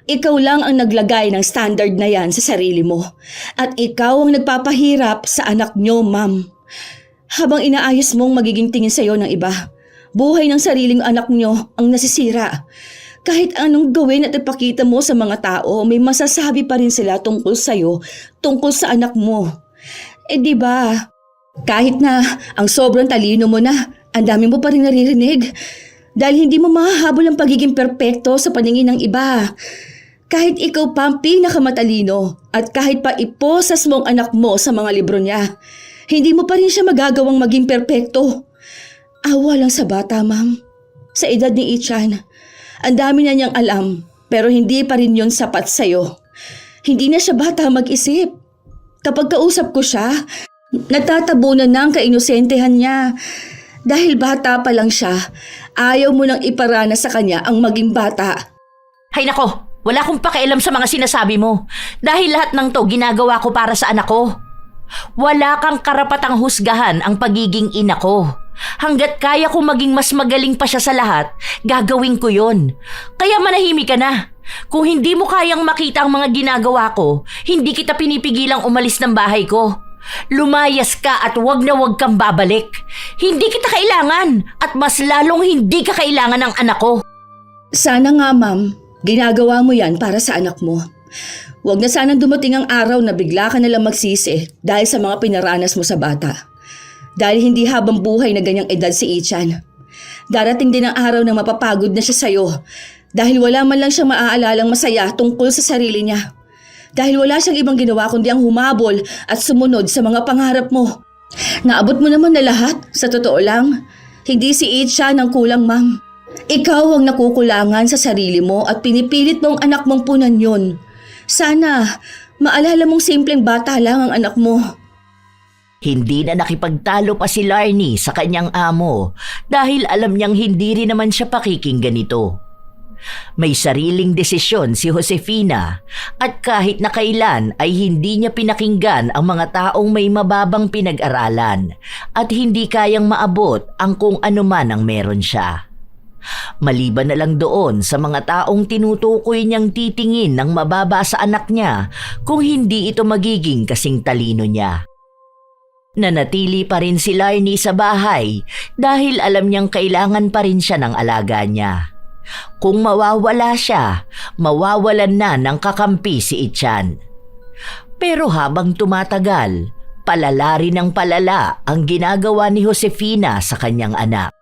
Ikaw lang ang naglagay ng standard na yan sa sarili mo. At ikaw ang nagpapahirap sa anak nyo, ma'am. Habang inaayos mong magiging tingin sa'yo ng iba, buhay ng sariling anak nyo ang nasisira. Kahit anong gawin at ipakita mo sa mga tao, may masasabi pa rin sila tungkol sa'yo, tungkol sa anak mo. Di ba? Kahit na ang sobrang talino mo na, ang dami mo pa rin naririnig. Dahil hindi mo mahahabol ang pagiging perpekto sa paningin ng iba. Kahit ikaw pa ang pinakamatalino at kahit pa iposas mo ang anak mo sa mga libro niya, hindi mo pa rin siya magagawang maging perpekto. Awa lang sa bata, ma'am. Sa edad ni Ichan, ang dami na niyang alam pero hindi pa rin yun sapat sa'yo. Hindi na siya bata mag-isip. Kapag kausap ko siya, natatabunan na ang kainosentehan niya. Dahil bata pa lang siya Ayaw mo nang iparana sa kanya ang maging bata. Hay nako, wala akong pakialam sa mga sinasabi mo. Dahil lahat ng to ginagawa ko para sa anak ko. Wala kang karapatang husgahan ang pagiging ina ko. Hanggat kaya ko maging mas magaling pa siya sa lahat, gagawin ko yon. Kaya manahimik ka na. Kung hindi mo kayang makita ang mga ginagawa ko, hindi kita pinipigilang umalis ng bahay ko. Lumayas ka at wag na wag kang babalik. Hindi kita kailangan at mas lalong hindi ka kailangan ng anak ko. Sana nga, ma'am, ginagawa mo yan para sa anak mo. Huwag na sanang dumating ang araw na bigla ka nalang magsisi dahil sa mga pinaranas mo sa bata. Dahil hindi habang buhay na ganyang edad si Ichan. Darating din ang araw na mapapagod na siya sa'yo dahil wala man lang siyang maaalalang masaya tungkol sa sarili niya. Dahil wala siyang ibang ginawa kundi ang humabol at sumunod sa mga pangarap mo. Naabot mo naman na lahat, sa totoo lang. Hindi si Ichan ang kulang, ma'am. Ikaw ang nakukulangan sa sarili mo at pinipilit mo ang anak mong punan yun. Sana, maalala mong simpleng bata lang ang anak mo. Hindi na nakipagtalo pa si Larnie sa kanyang amo dahil alam niyang hindi rin naman siya pakikinggan nito. May sariling desisyon si Josefina at kahit na kailan ay hindi niya pinakinggan ang mga taong may mababang pinag-aralan at hindi kayang maabot ang kung ano man ang meron siya. Maliban na lang doon sa mga taong tinutukoy niyang titingin ng mababa sa anak niya kung hindi ito magiging kasing talino niya. Nanatili pa rin si Larnie sa bahay dahil alam niyang kailangan pa rin siya ng alaga niya. Kung mawawala siya, mawawalan na ng kakampi si Ichan. Pero habang tumatagal, palala rin ng palala ang ginagawa ni Josefina sa kanyang anak.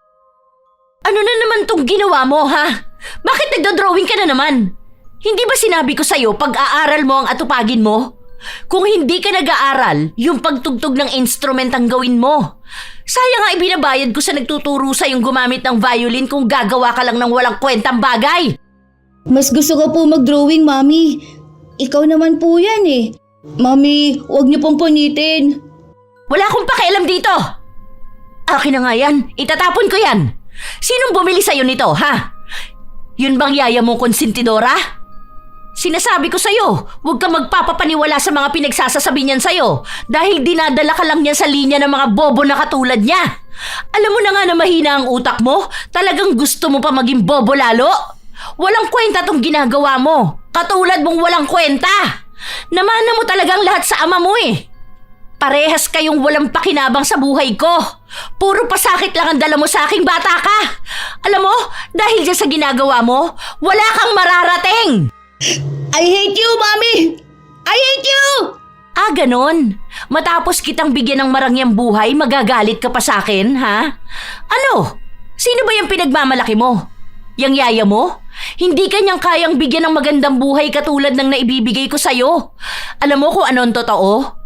Ano na naman tong ginawa mo, ha? Bakit nagdodrawing ka na naman? Hindi ba sinabi ko sa'yo pag-aaral mo ang atupagin mo? Kung hindi ka nag-aaral, yung pagtugtog ng instrument ang gawin mo. Sayang nga ibinabayad ko sa nagtuturo sa yung gumamit ng violin kung gagawa ka lang ng walang kwentang bagay. Mas gusto ko po mag-drawing, Mami. Ikaw naman po yan eh. Mami, huwag niyo pong punitin. Wala akong pakialam dito. Akin na nga yan, itatapon ko yan. Sinong bumili sa'yo nito, ha? Yun bang yaya mong konsentidora? Sinasabi ko sa'yo, huwag ka magpapapaniwala sa mga pinagsasasabi niyan sa'yo dahil dinadala ka lang niyan sa linya ng mga bobo na katulad niya. Alam mo na nga na mahina ang utak mo, talagang gusto mo pa maging bobo lalo? Walang kwenta tong ginagawa mo, katulad mong walang kwenta. Namana mo talagang lahat sa ama mo eh. Parehas kayong walang pakinabang sa buhay ko. Puro pasakit lang ang dala mo sa aking bata ka. Alam mo, dahil dyan sa ginagawa mo, wala kang mararating. I hate you, Mami! I hate you! Ah, ganon? Matapos kitang bigyan ng marangyang buhay, magagalit ka pa sa akin, ha? Ano? Sino ba yung pinagmamalaki mo? Yang yaya mo? Hindi kanyang kayang bigyan ng magandang buhay katulad ng naibibigay ko sa'yo. Alam mo kung anong totoo?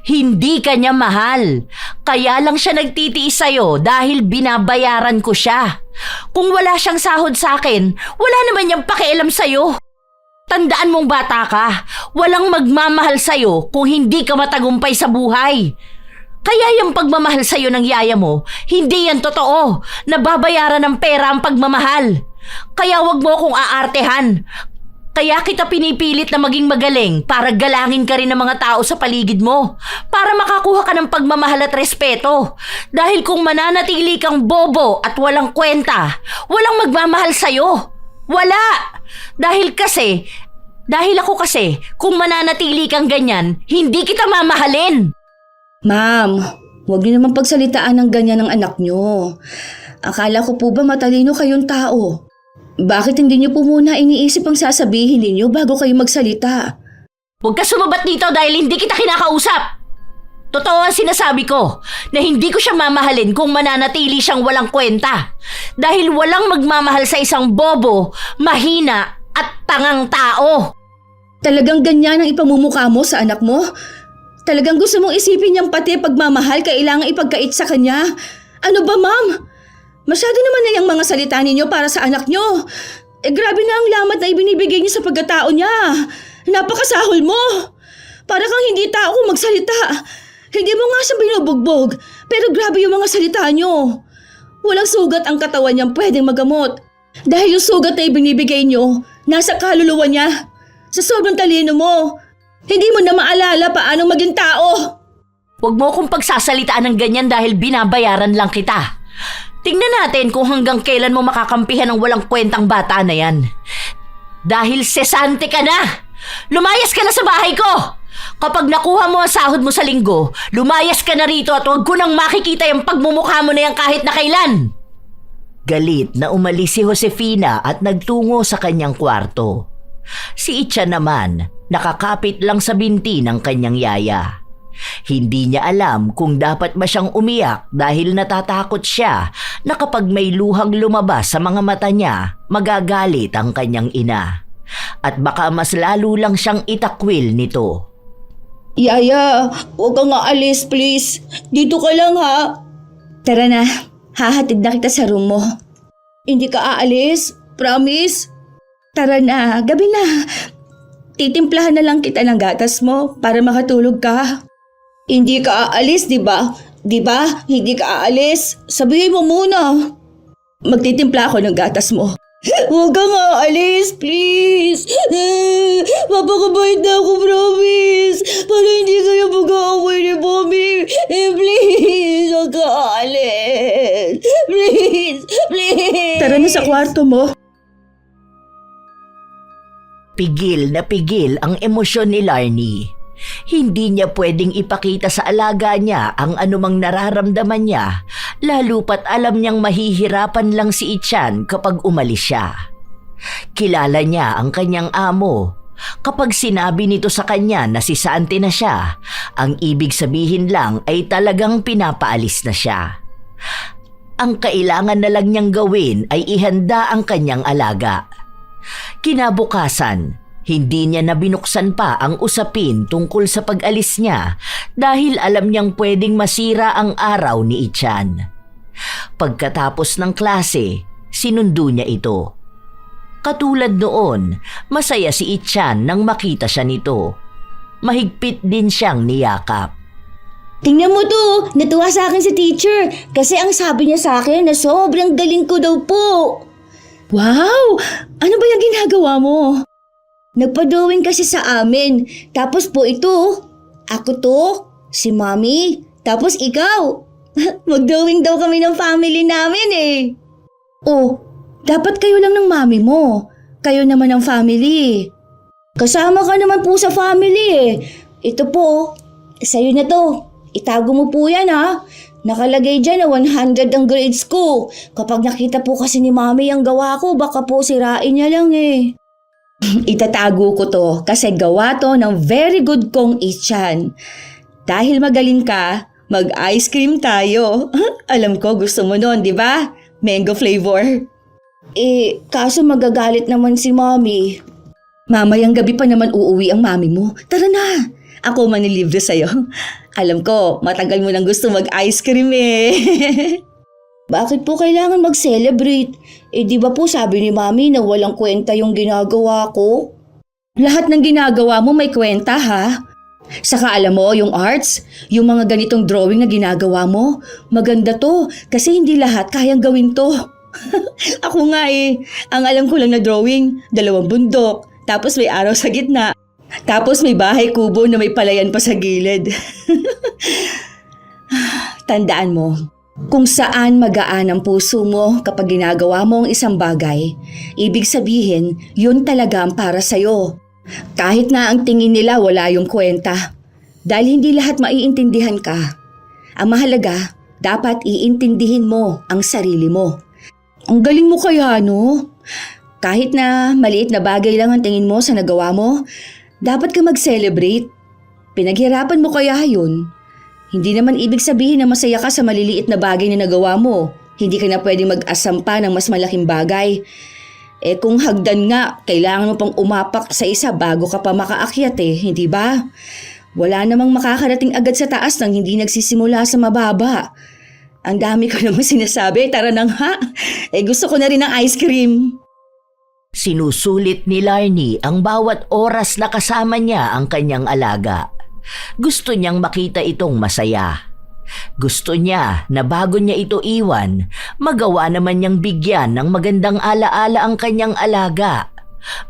Hindi kanya mahal. Kaya lang siya nagtitiis sa'yo dahil binabayaran ko siya. Kung wala siyang sahod sa akin, wala naman niyang pakialam sa'yo. Tandaan mong bata ka, walang magmamahal sa'yo kung hindi ka matagumpay sa buhay. Kaya yung pagmamahal sa'yo ng yaya mo, hindi yan totoo. Nababayaran ng pera ang pagmamahal. Kaya wag mo akong aartehan. Kaya kita pinipilit na maging magaling para galangin ka rin ng mga tao sa paligid mo. Para makakuha ka ng pagmamahal at respeto. Dahil kung mananatili kang bobo at walang kwenta, walang magmamahal sa'yo. Wala! Dahil ako kasi, kung mananatili kang ganyan, hindi kita mamahalin. Ma'am, huwag niyo naman pagsalitaan ng ganyan ng anak niyo. Akala ko po ba matalino kayong tao? Bakit hindi niyo po muna iniisip ang sasabihin ninyo bago kayo magsalita? Huwag ka sumabat dito dahil hindi kita kinakausap. Totoo ang sinasabi ko na hindi ko siya mamahalin kung mananatili siyang walang kwenta. Dahil walang magmamahal sa isang bobo, mahina at tangang tao. Talagang ganyan ang ipamumukha mo sa anak mo? Talagang gusto mong isipin niyang pati pagmamahal kailangang ipagkait sa kanya? Ano ba, ma'am? Masyado naman na yung mga salita ninyo para sa anak niyo. Grabe na ang lamat na ibinibigay niyo sa pagkatao niya. Napakasahol mo. Para kang hindi tao kung magsalita. Hindi mo nga siya binubugbog, pero grabe yung mga salita niyo. Walang sugat ang katawan niyang pwedeng magamot. Dahil yung sugat na ibinibigay niyo, nasa kaluluwa niya. Sa sobrang talino mo, hindi mo na maalala paanong maging tao. Huwag mo akong pagsasalitaan ng ganyan dahil binabayaran lang kita. Tingnan natin kung hanggang kailan mo makakampihan ang walang kwentang bata na yan. Dahil sesante ka na! Lumayas ka na sa bahay ko! Kapag nakuha mo ang sahod mo sa linggo, lumayas ka na rito at huwag ko nang makikita yung pagmumukha mo na yan kahit na kailan! Galit na umalis si Josefina at nagtungo sa kanyang kwarto. Si Itchan naman, nakakapit lang sa binti ng kanyang yaya. Hindi niya alam kung dapat ba siyang umiyak dahil natatakot siya na kapag may luhang lumabas sa mga mata niya, magagalit ang kanyang ina. At baka mas lalo lang siyang itakwil nito. Yaya, huwag kang aalis please. Dito ka lang ha. Tara na, hahatid na kita sa room mo. Hindi ka aalis? Promise? Tara na, gabi na. Titimplahan na lang kita ng gatas mo para makatulog ka. Hindi ka aalis, di ba? Di ba? Hindi ka aalis. Sabihin mo muna. Magtitimpla ako ng gatas mo. Huwag kang aalis, please. Papakabait na ako, promise. Para hindi kayo mag-aaway ni Bobby. Please, huwag kang aalis. Please, please. Tara na sa kwarto mo. Pigil na pigil ang emosyon ni Larnie. Hindi niya pwedeng ipakita sa alaga niya ang anumang nararamdaman niya, lalo pat alam niyang mahihirapan lang si Itchan kapag umalis siya. Kilala niya ang kanyang amo. Kapag sinabi nito sa kanya na si Sante na siya, ang ibig sabihin lang ay talagang pinapaalis na siya. Ang kailangan na lang niyang gawin ay ihanda ang kanyang alaga. Kinabukasan, hindi niya na binuksan pa ang usapin tungkol sa pag-alis niya dahil alam niyang pwedeng masira ang araw ni Itchan. Pagkatapos ng klase, sinundo niya ito. Katulad noon, masaya si Itchan nang makita siya nito. Mahigpit din siyang niyakap. Tingnan mo to, natuwa sa akin si teacher kasi ang sabi niya sa akin na sobrang galing ko daw po. Wow! Ano ba yung ginagawa mo? Nagpa-drawing kasi sa amin. Tapos po ito, ako to, si Mommy, tapos ikaw. Mag-drawing daw kami ng family namin eh. Oh, dapat kayo lang ng mami mo. Kayo naman ang family. Kasama ka naman po sa family eh. Ito po, sa'yo na to. Itago mo po yan ha. Nakalagay dyan na 100 ang grades ko. Kapag nakita po kasi ni Mami ang gawa ko, baka po sirain niya lang eh. Itatago ko to kasi gawa to ng very good kong Itchan. Dahil magaling ka, mag-ice cream tayo. Alam ko gusto mo nun, di ba? Mango flavor. Kaso magagalit naman si Mami. Mamayang gabi pa naman uuwi ang mami mo. Tara na, ako manilibre sa'yo. Alam ko, matagal mo nang gusto mag-ice cream eh. Bakit po kailangan mag-celebrate? Di ba po sabi ni Mami na walang kwenta yung ginagawa ko? Lahat ng ginagawa mo may kwenta ha? Saka alam mo, yung arts, yung mga ganitong drawing na ginagawa mo, maganda to kasi hindi lahat kayang gawin to. Ako nga eh, ang alam ko lang na drawing, 2 bundok, tapos may araw sa gitna. Tapos may bahay kubo na may palayan pa sa gilid. Tandaan mo, kung saan magaan ang puso mo kapag ginagawa mo ang isang bagay, ibig sabihin, yun talaga ang para sa'yo. Kahit na ang tingin nila wala yung kwenta. Dahil hindi lahat maiintindihan ka. Ang mahalaga, dapat iintindihin mo ang sarili mo. Ang galing mo kaya, no? Kahit na maliit na bagay lang ang tingin mo sa nagawa mo, dapat ka mag-celebrate. Pinaghirapan mo kaya yun. Hindi naman ibig sabihin na masaya ka sa maliliit na bagay na nagawa mo. Hindi ka na pwedeng mag-asam pa ng mas malaking bagay. Kung hagdan nga, kailangan mo pang umapak sa isa bago ka pa makaakyat hindi ba? Wala namang makakarating agad sa taas nang hindi nagsisimula sa mababa. Ang dami ko namang sinasabi, tara nang ha. Gusto ko na rin ng ice cream. Sinusulit ni Larnie ang bawat oras na kasama niya ang kanyang alaga. Gusto niyang makita itong masaya. Gusto niya na bago niya ito iwan, magawa naman niyang bigyan ng magandang alaala ang kanyang alaga.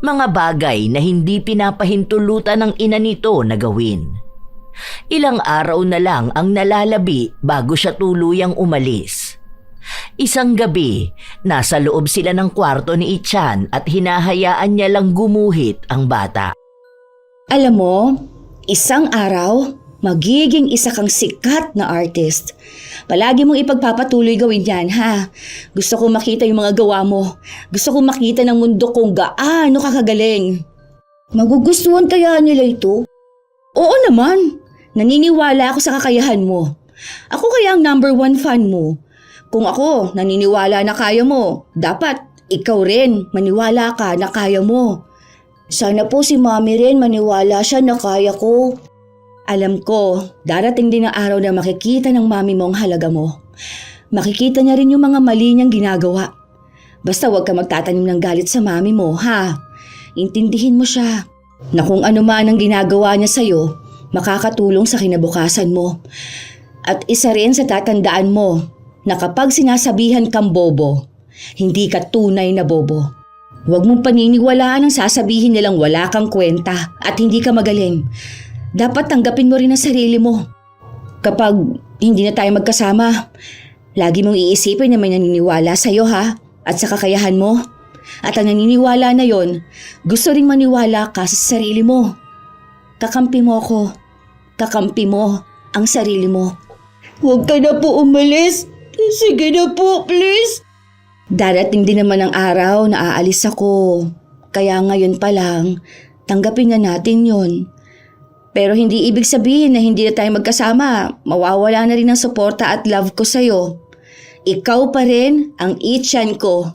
Mga bagay na hindi pinapahintulutan ng ina nito na gawin. Ilang araw na lang ang nalalabi bago siya tuluyang umalis. Isang gabi, nasa loob sila ng kwarto ni Ichan at hinahayaan niya lang gumuhit ang bata. Alam mo, isang araw, magiging isa kang sikat na artist. Palagi mong ipagpapatuloy gawin yan, ha? Gusto kong makita yung mga gawa mo. Gusto kong makita ng mundo kung gaano kakagaling. Magugustuhan kaya nila ito? Oo naman. Naniniwala ako sa kakayahan mo. Ako kaya ang #1 fan mo. Kung ako naniniwala na kaya mo, dapat ikaw rin maniwala ka na kaya mo. Sana po si Mami rin maniwala siya na kaya ko. Alam ko, darating din ang araw na makikita ng Mami mo ang halaga mo. Makikita niya rin yung mga mali niyang ginagawa. Basta huwag ka magtatanim ng galit sa Mami mo, ha? Intindihin mo siya na kung ano man ang ginagawa niya sa'yo, makakatulong sa kinabukasan mo. At isa rin sa tatandaan mo, na kapag sinasabihan kang bobo, hindi ka tunay na bobo. Huwag mong paniniwalaan ang sasabihin nilang wala kang kwenta at hindi ka magaling. Dapat tanggapin mo rin ang sarili mo. Kapag hindi na tayo magkasama, lagi mong iisipin na may naniniwala sa'yo, ha? At sa kakayahan mo. At ang naniniwala na yon, gusto ring maniwala ka sa sarili mo. Kakampi mo ako. Kakampi mo ang sarili mo. Huwag ka na po umalis. Sige na po, please. Darating din naman ang araw na aalis ako. Kaya ngayon pa lang, tanggapin na natin yon. Pero hindi ibig sabihin na hindi na tayo magkasama. Mawawala na rin ang suporta at love ko sa'yo. Ikaw pa rin ang Ichan ko.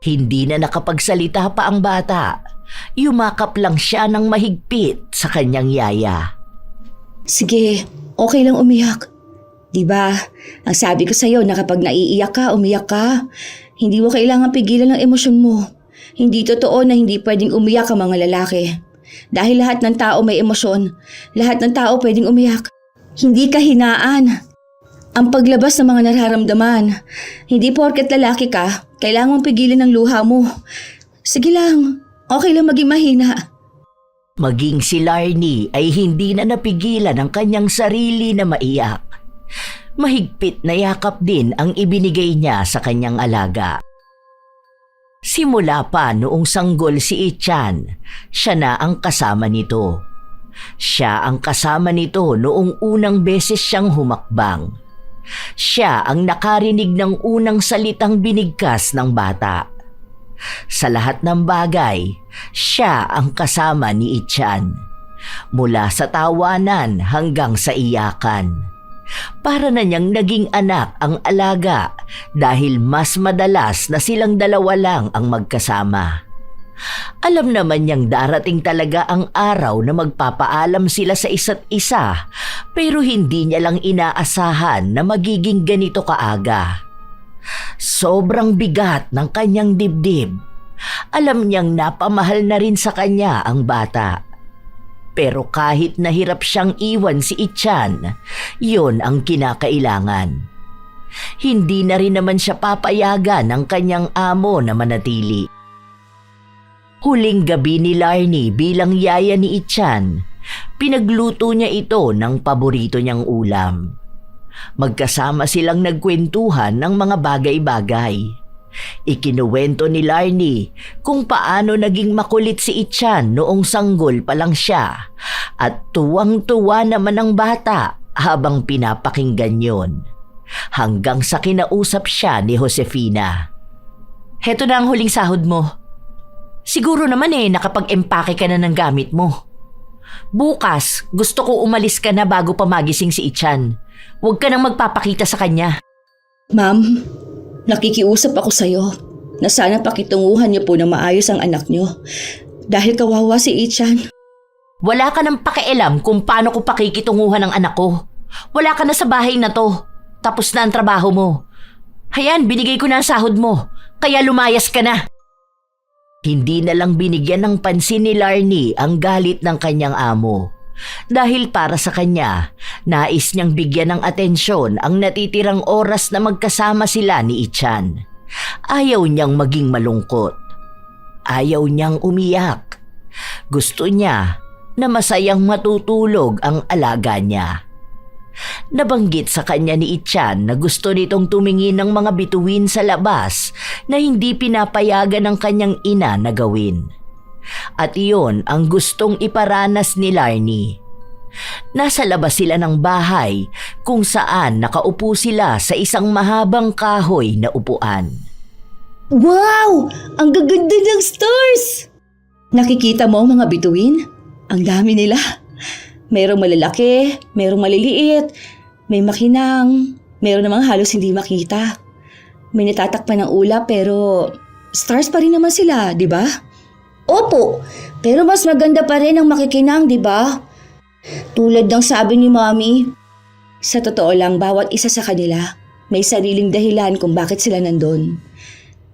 Hindi na nakapagsalita pa ang bata. Yumakap lang siya ng mahigpit sa kanyang yaya. Sige, okay lang umiyak. Diba, ang sabi ko sa'yo na kapag naiiyak ka, umiyak ka. Hindi mo kailangan pigilan ang emosyon mo. Hindi totoo na hindi pwedeng umiyak ang mga lalaki. Dahil lahat ng tao may emosyon. Lahat ng tao pwedeng umiyak. Hindi kahinaan ang paglabas ng mga nararamdaman. Hindi porket lalaki ka, kailangan mong pigilan ang luha mo. Sige lang, okay lang maging mahina. Maging si Larnie ay hindi na napigilan ang kanyang sarili na maiyak. Mahigpit na yakap din ang ibinigay niya sa kanyang alaga. Simula pa noong sanggol si Ichan, siya na ang kasama nito. Siya ang kasama nito noong unang beses siyang humakbang. Siya ang nakarinig ng unang salitang binigkas ng bata. Sa lahat ng bagay, siya ang kasama ni Ichan. Mula sa tawanan hanggang sa iyakan. Para na niyang naging anak ang alaga dahil mas madalas na silang dalawa lang ang magkasama. Alam naman niyang darating talaga ang araw na magpapaalam sila sa isa't isa, pero hindi niya lang inaasahan na magiging ganito kaaga. Sobrang bigat ng kanyang dibdib. Alam niyang napamahal na rin sa kanya ang bata. Pero kahit nahirap siyang iwan si Ichan, yon ang kinakailangan. Hindi na rin naman siya papayagan ng kanyang amo na manatili. Huling gabi ni Larnie bilang yaya ni Ichan, pinagluto niya ito ng paborito niyang ulam. Magkasama silang nagkwentuhan ng mga bagay-bagay. Ikinuwento ni Larnie kung paano naging makulit si Ichan noong sanggol pa lang siya at tuwang-tuwa naman ang bata habang pinapakinggan yon. Hanggang sa kinausap siya ni Josefina. Heto na ang huling sahod mo. Siguro naman nakapag-empake ka na ng gamit mo. Bukas, gusto ko umalis ka na bago pa magising si Ichan. Huwag ka nang magpapakita sa kanya. Ma'am, nakikiusap ako sa'yo na sana pakitunguhan niyo po na maayos ang anak niyo. Dahil kawawa si Ichan. Wala ka nang pakialam kung paano ko pakikitunguhan ang anak ko. Wala ka na sa bahay na to. Tapos na ang trabaho mo. Hayan, binigay ko na ang sahod mo. Kaya lumayas ka na. Hindi na lang binigyan ng pansin ni Larnie ang galit ng kanyang amo. Dahil para sa kanya, nais niyang bigyan ng atensyon ang natitirang oras na magkasama sila ni Ichan. Ayaw niyang maging malungkot. Ayaw niyang umiyak. Gusto niya na masayang matutulog ang alaga niya. Nabanggit sa kanya ni Ichan na gusto nitong tumingin ng mga bituin sa labas na hindi pinapayagan ng kanyang ina na gawin. At iyon ang gustong iparanas ni Larnie. Nasa labas sila ng bahay kung saan nakaupo sila sa isang mahabang kahoy na upuan. Wow! Ang gaganda ng stars! Nakikita mo ang mga bituin? Ang dami nila. Merong malalaki, merong maliliit, may makinang, meron namang halos hindi makita. May natatakpan ng ulap pero stars pa rin naman sila, di ba? Opo, pero mas maganda pa rin ang makikinang, di ba? Tulad ng sabi ni Mommy. Sa totoo lang, bawat isa sa kanila may sariling dahilan kung bakit sila nandun.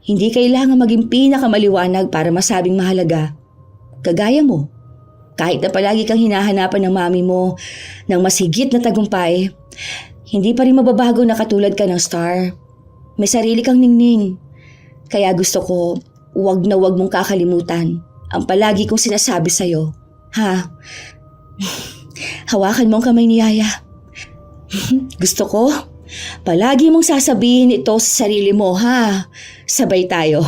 Hindi kailangan maging pinakamaliwanag para masabing mahalaga. Kagaya mo. Kahit na palagi kang hinahanapan ng mami mo ng mas higit na tagumpay, hindi pa rin mababago na katulad ka ng star. May sarili kang ningning. Kaya gusto ko, huwag na huwag mong kakalimutan ang palagi kong sinasabi sa'yo. Ha? Hawakan mo ang kamay ni Yaya. Gusto ko, palagi mong sasabihin ito sa sarili mo, ha? Sabay tayo.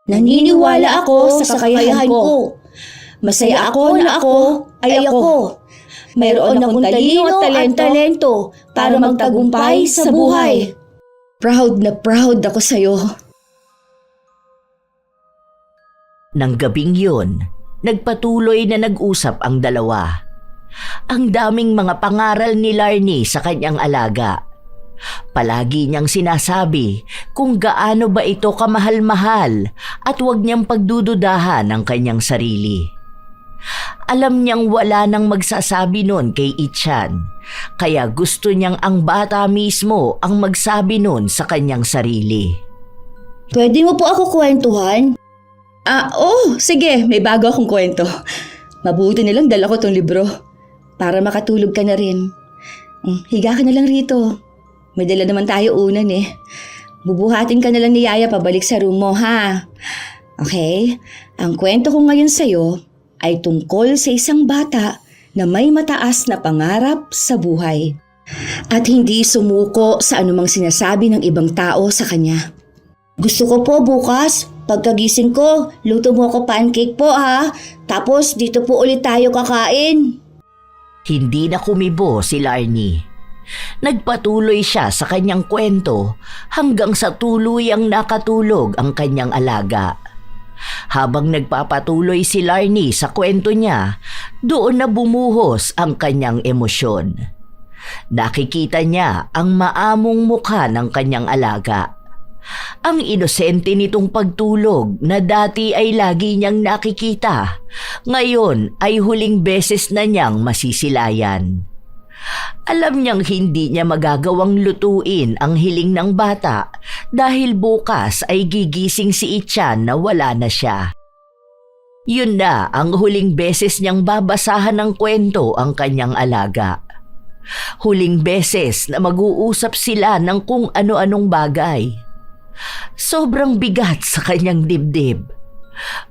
Naniniwala ako sa kakayahan ko. Masaya ako na ako ay ako. Mayroon akong talino at talento para magtagumpay sa buhay. Proud na proud ako sa'yo. Nang gabing yun, nagpatuloy na nag-usap ang dalawa. Ang daming mga pangaral ni Larnie sa kanyang alaga. Palagi niyang sinasabi kung gaano ba ito kamahal-mahal at huwag niyang pagdududahan ang kanyang sarili. Alam niyang wala nang magsasabi nun kay Ichan, kaya gusto niyang ang bata mismo ang magsabi nun sa kanyang sarili. Pwede mo po ako kwentuhan? Sige, may bago akong kwento. Mabuti nilang dala ko tong libro para makatulog ka na rin. Higa ka na lang rito. May dala naman tayo unan eh. Bubuhatin ka na lang ni Yaya pabalik sa room mo, ha? Okay? Ang kwento ko ngayon sa'yo ay tungkol sa isang bata na may mataas na pangarap sa buhay at hindi sumuko sa anumang sinasabi ng ibang tao sa kanya. Gusto ko po bukas, pagkagising ko, luto mo ko pancake po, ha? Tapos dito po ulit tayo kakain. Hindi na kumibo si Larnie. Nagpatuloy siya sa kanyang kwento hanggang sa tuluyang nakatulog ang kanyang alaga. Habang nagpapatuloy si Larnie sa kwento niya, doon na bumuhos ang kanyang emosyon. Nakikita niya ang maamong mukha ng kanyang alaga. Ang inosente nitong pagtulog na dati ay lagi niyang nakikita, ngayon ay huling beses na niyang masisilayan. Alam niyang hindi niya magagawang lutuin ang hiling ng bata dahil bukas ay gigising si Ichan na wala na siya. Yun na ang huling beses niyang babasahan ng kwento ang kanyang alaga. Huling beses na mag-uusap sila ng kung ano-anong bagay. Sobrang bigat sa kanyang dibdib.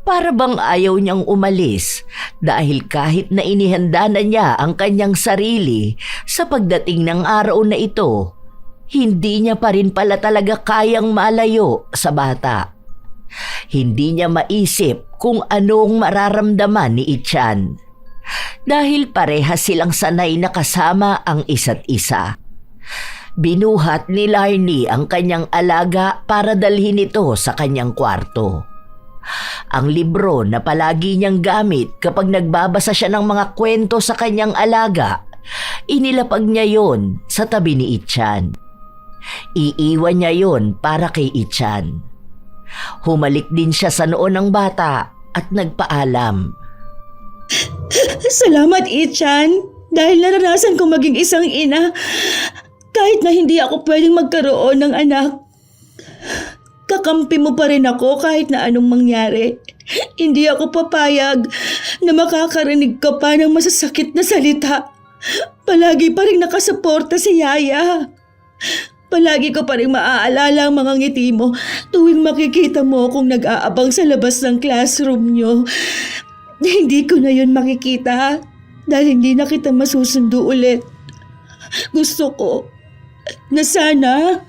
Para bang ayaw niyang umalis dahil kahit na inihanda na niya ang kanyang sarili sa pagdating ng araw na ito, hindi niya pa rin pala talaga kayang malayo sa bata. Hindi niya maisip kung anong mararamdaman ni Ichan dahil parehas silang sanay na kasama ang isa't isa. Binuhat ni Larnie ang kanyang alaga para dalhin ito sa kanyang kwarto. Ang libro na palagi niyang gamit kapag nagbabasa siya ng mga kwento sa kanyang alaga, inilapag niya yon sa tabi ni Ichan. Iiwan niya yon para kay Ichan. Humalik din siya sa noo ng bata at nagpaalam. Salamat, Ichan, dahil naranasan kong maging isang ina kahit na hindi ako pwedeng magkaroon ng anak. Kakampi mo pa rin ako kahit na anong mangyari. Hindi ako papayag na makakarinig ka pa ng masasakit na salita. Palagi pa rin nakasuporta si Yaya. Palagi ko pa rin maaalala ang mga ngiti mo tuwing makikita mo akong nag-aabang sa labas ng classroom nyo. Hindi ko na yun makikita dahil hindi na kita masusundo ulit. Gusto ko na sana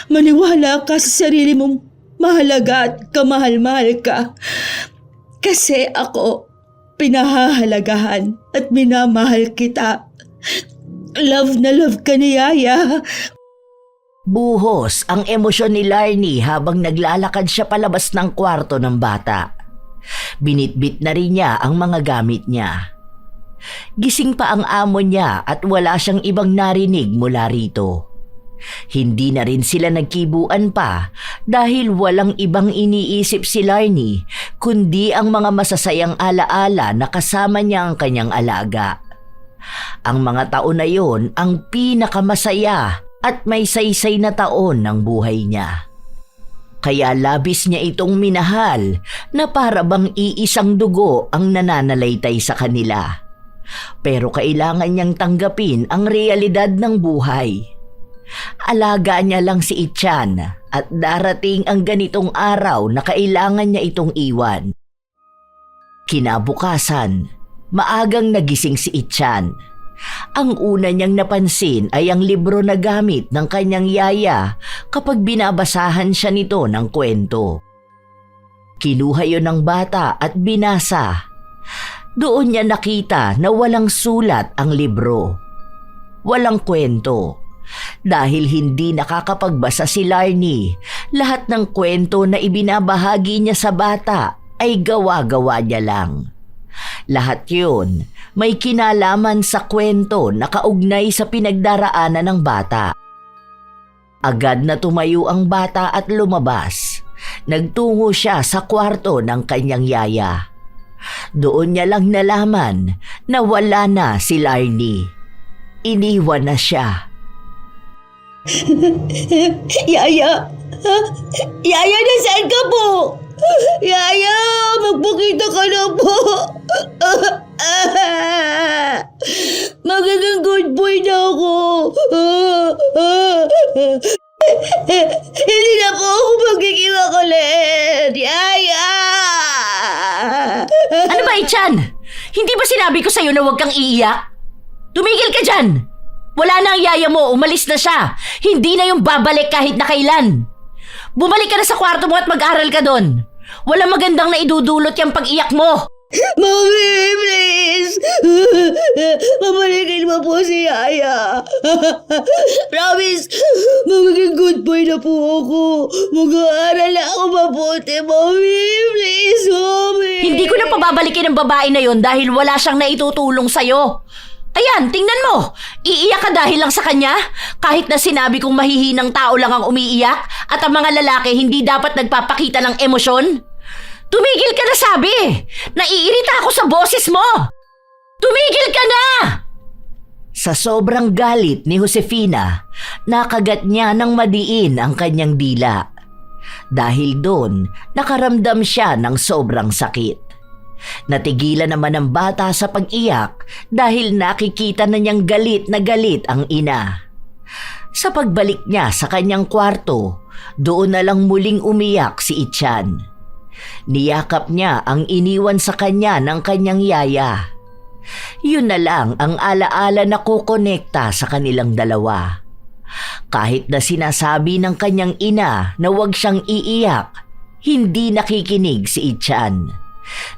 maniwala ka sa sarili mong mahalaga at kamahal-mahal ka. Kasi ako, pinahahalagahan at minamahal kita. Love na love ka ni Yaya. Buhos ang emosyon ni Larnie habang naglalakad siya palabas ng kwarto ng bata. Binitbit na rin niya ang mga gamit niya. Gising pa ang amo niya at wala siyang ibang narinig mula rito. Hindi na rin sila nagkibuan pa dahil walang ibang iniisip si Larnie kundi ang mga masasayang alaala na kasama niya ang kanyang alaga. Ang mga taon na yon ang pinakamasaya at may saysay na taon ng buhay niya. Kaya labis niya itong minahal na para bang iisang dugo ang nananalaytay sa kanila. Pero kailangan niyang tanggapin ang realidad ng buhay. Alaga niya lang si Ichan at darating ang ganitong araw na kailangan niya itong iwan. Kinabukasan, maagang nagising si Ichan. Ang una niyang napansin ay ang libro na gamit ng kanyang yaya kapag binabasahan siya nito ng kwento. Kinuha yon ng bata at binasa. Doon niya nakita na walang sulat ang libro. Walang kwento. Dahil hindi nakakapagbasa si Larnie, lahat ng kwento na ibinabahagi niya sa bata ay gawa-gawa niya lang. Lahat yun may kinalaman sa kwento na kaugnay sa pinagdaraanan ng bata. Agad na tumayo ang bata at lumabas. Nagtungo siya sa kwarto ng kanyang yaya. Doon niya lang nalaman na wala na si Larnie. Iniwan na siya. Yaya! Yaya, nasaan ka po? Yaya, magpakita ka na po. Magiging good boy na ako. Hindi na po ako magiging makulit. Yaya! Ano ba, Ichan? Hindi ba sinabi ko sa'yo na huwag kang iiyak? Tumigil ka dyan! Wala na ang yaya mo, umalis na siya. Hindi na yung babalik kahit na kailan. Bumalik ka na sa kwarto mo at mag-aral ka doon. Walang magandang na idudulot yung pag-iyak mo. Mommy, please! Pabalikin mo po si Yaya. Promise, magiging good boy na po ako. Mag-aaral na ako mabuti. Mommy, please, Mommy. Hindi ko na pababalikin ang babae na yon dahil wala siyang naitutulong sa'yo. Ayan, tingnan mo. Iiyak ka dahil lang sa kanya? Kahit na sinabi kong mahihinang tao lang ang umiiyak at ang mga lalaki hindi dapat nagpapakita ng emosyon? Tumigil ka na sabi! Naiirita ako sa boses mo! Tumigil ka na! Sa sobrang galit ni Josefina, nakagat niya ng madiin ang kanyang dila. Dahil doon, nakaramdam siya ng sobrang sakit. Natigilan naman ang bata sa pag-iyak dahil nakikita na niyang galit na galit ang ina. Sa pagbalik niya sa kanyang kwarto, doon na lang muling umiyak si Ichan. Niyakap niya ang iniwan sa kanya ng kanyang yaya. Yun na lang ang alaala na kukonekta sa kanilang dalawa. Kahit na sinasabi ng kanyang ina na huwag siyang iiyak, hindi nakikinig si Ichan.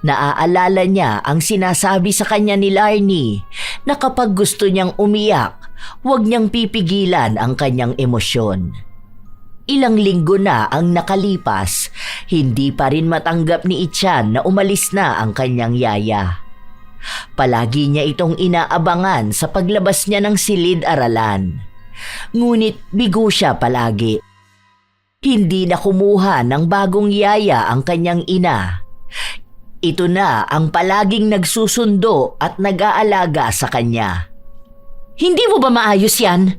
Naaalala niya ang sinasabi sa kanya ni Larnie na kapag gusto niyang umiyak, huwag niyang pipigilan ang kanyang emosyon. Ilang linggo na ang nakalipas, hindi pa rin matanggap ni Ichan na umalis na ang kanyang yaya. Palagi niya itong inaabangan sa paglabas niya ng silid-aralan. Ngunit bigo siya palagi. Hindi na kumuha ng bagong yaya ang kanyang ina. Ito na ang palaging nagsusundo at nag-aalaga sa kanya. Hindi mo ba maayos yan?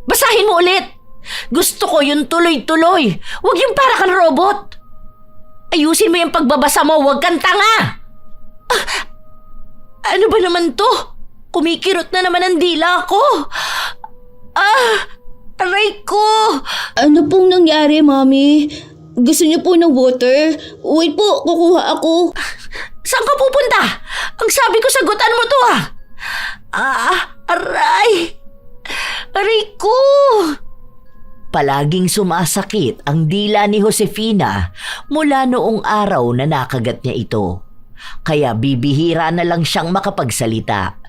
Basahin mo ulit! Gusto ko yung tuloy-tuloy. Huwag yung para kang robot. Ayusin mo yung pagbabasa mo, huwag kang tanga! Ano ba naman to? Kumikirot na naman ang dila ko. Aray ko! Ano pong nangyari, Mami? Gusto niyo po ng water? Wait po, kukuha ako. Saan ka pupunta? Ang sabi ko, sagutan mo to aray! Aray ko! Palaging sumasakit ang dila ni Josefina mula noong araw na nakagat niya ito. Kaya bibihira na lang siyang makapagsalita.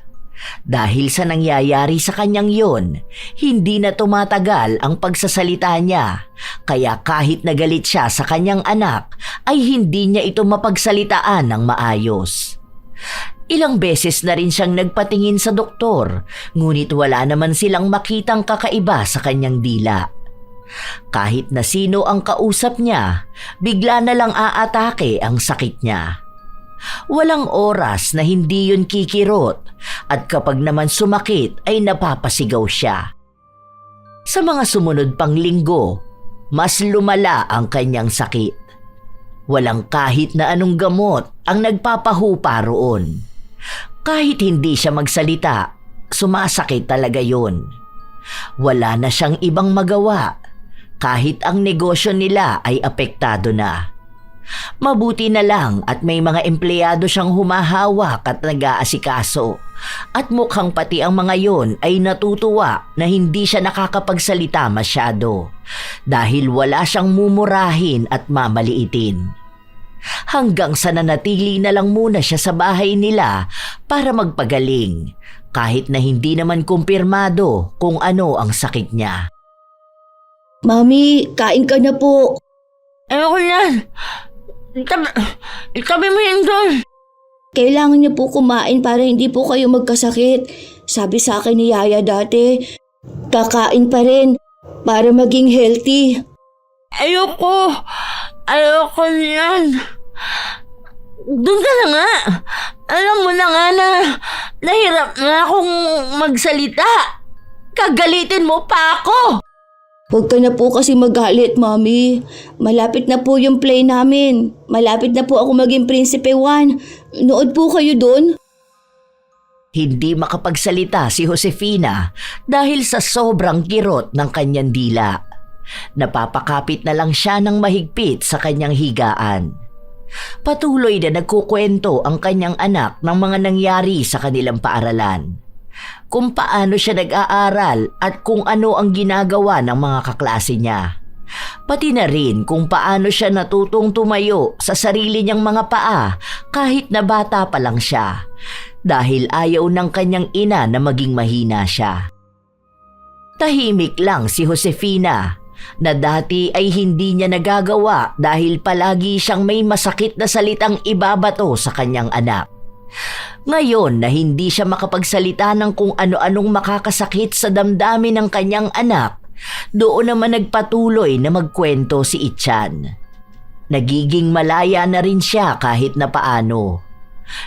Dahil sa nangyayari sa kanyang yon, hindi na tumatagal ang pagsasalita niya. Kaya kahit nagalit siya sa kanyang anak, ay hindi niya ito mapagsalitaan ng maayos. Ilang beses na rin siyang nagpatingin sa doktor, ngunit wala naman silang makitang kakaiba sa kanyang dila. Kahit na sino ang kausap niya, bigla na lang aatake ang sakit niya. Walang oras na hindi yun kikirot at kapag naman sumakit ay napapasigaw siya. Sa mga sumunod pang linggo, mas lumala ang kanyang sakit. Walang kahit na anong gamot ang nagpapahupa roon. Kahit hindi siya magsalita, sumasakit talaga yun. Wala na siyang ibang magawa kahit ang negosyo nila ay apektado na. Mabuti na lang at may mga empleyado siyang humahawak at nag-aasikaso at mukhang pati ang mga yon ay natutuwa na hindi siya nakakapagsalita masyado dahil wala siyang mumurahin at mamaliitin. Hanggang sa nanatili na lang muna siya sa bahay nila para magpagaling kahit na hindi naman kumpirmado kung ano ang sakit niya. Mami, kain ka na po. Ayoko yan! Itabi mo yan doon! Kailangan niyo po kumain para hindi po kayo magkasakit. Sabi sa akin ni Yaya dati, kakain pa rin para maging healthy. Ayoko yan! Doon ka na nga! Alam mo na nga na nahirap na akong magsalita. Kagalitin mo pa ako! Huwag ka na po kasi magalit, Mami. Malapit na po yung play namin. Malapit na po ako maging Prinsipe 1. Nood po kayo doon. Hindi makapagsalita si Josefina dahil sa sobrang kirot ng kanyang dila. Napapakapit na lang siya ng mahigpit sa kanyang higaan. Patuloy na nagkukwento ang kanyang anak ng mga nangyari sa kanilang paaralan. Kung paano siya nag-aaral at kung ano ang ginagawa ng mga kaklase niya. Pati na rin kung paano siya natutong tumayo sa sarili niyang mga paa kahit na bata pa lang siya dahil ayaw ng kanyang ina na maging mahina siya. Tahimik lang si Josefina na dati ay hindi niya nagagawa dahil palagi siyang may masakit na salitang ibabato sa kanyang anak. Ngayon na hindi siya makapagsalita ng kung ano-anong makakasakit sa damdamin ng kanyang anak, doon naman nagpatuloy na magkwento si Ichan. Nagiging malaya na rin siya kahit na paano.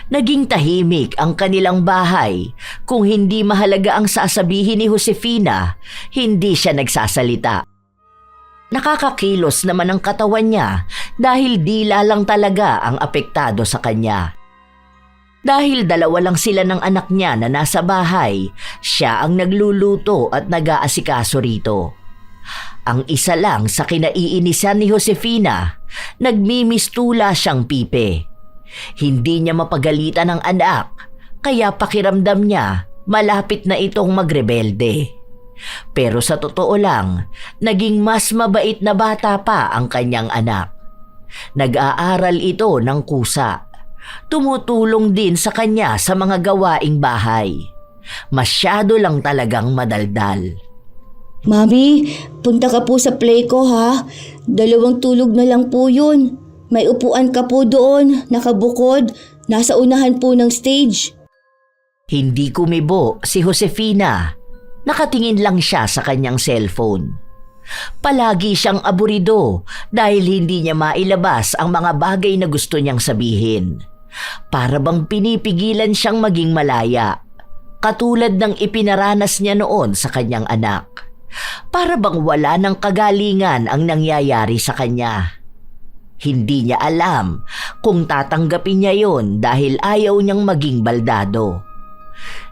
Naging tahimik ang kanilang bahay. Kung hindi mahalaga ang sasabihin ni Josefina, hindi siya nagsasalita. Nakakakilos naman ang katawan niya dahil dila lang talaga ang apektado sa kanya. Dahil dalawa lang sila ng anak niya na nasa bahay, siya ang nagluluto at nag-aasikaso rito. Ang isa lang sa kinaiinisan ni Josefina, nagmimistula siyang pipe. Hindi niya mapagalitan ang anak, kaya pakiramdam niya malapit na itong magrebelde. Pero sa totoo lang, naging mas mabait na bata pa ang kanyang anak. Nag-aaral ito ng kusa. Tumutulong din sa kanya sa mga gawaing bahay. Masyado lang talagang madaldal. Mami, punta ka po sa play ko ha. 2 tulog na lang po yun. May upuan ka po doon, nakabukod. Nasa unahan po ng stage. Hindi kumibo si Josefina. Nakatingin lang siya sa kanyang cellphone. Palagi siyang aburido dahil hindi niya mailabas ang mga bagay na gusto niyang sabihin. Para bang pinipigilan siyang maging malaya, katulad ng ipinaranas niya noon sa kanyang anak. Para bang wala ng kagalingan ang nangyayari sa kanya. Hindi niya alam kung tatanggapin niya yon dahil ayaw niyang maging baldado.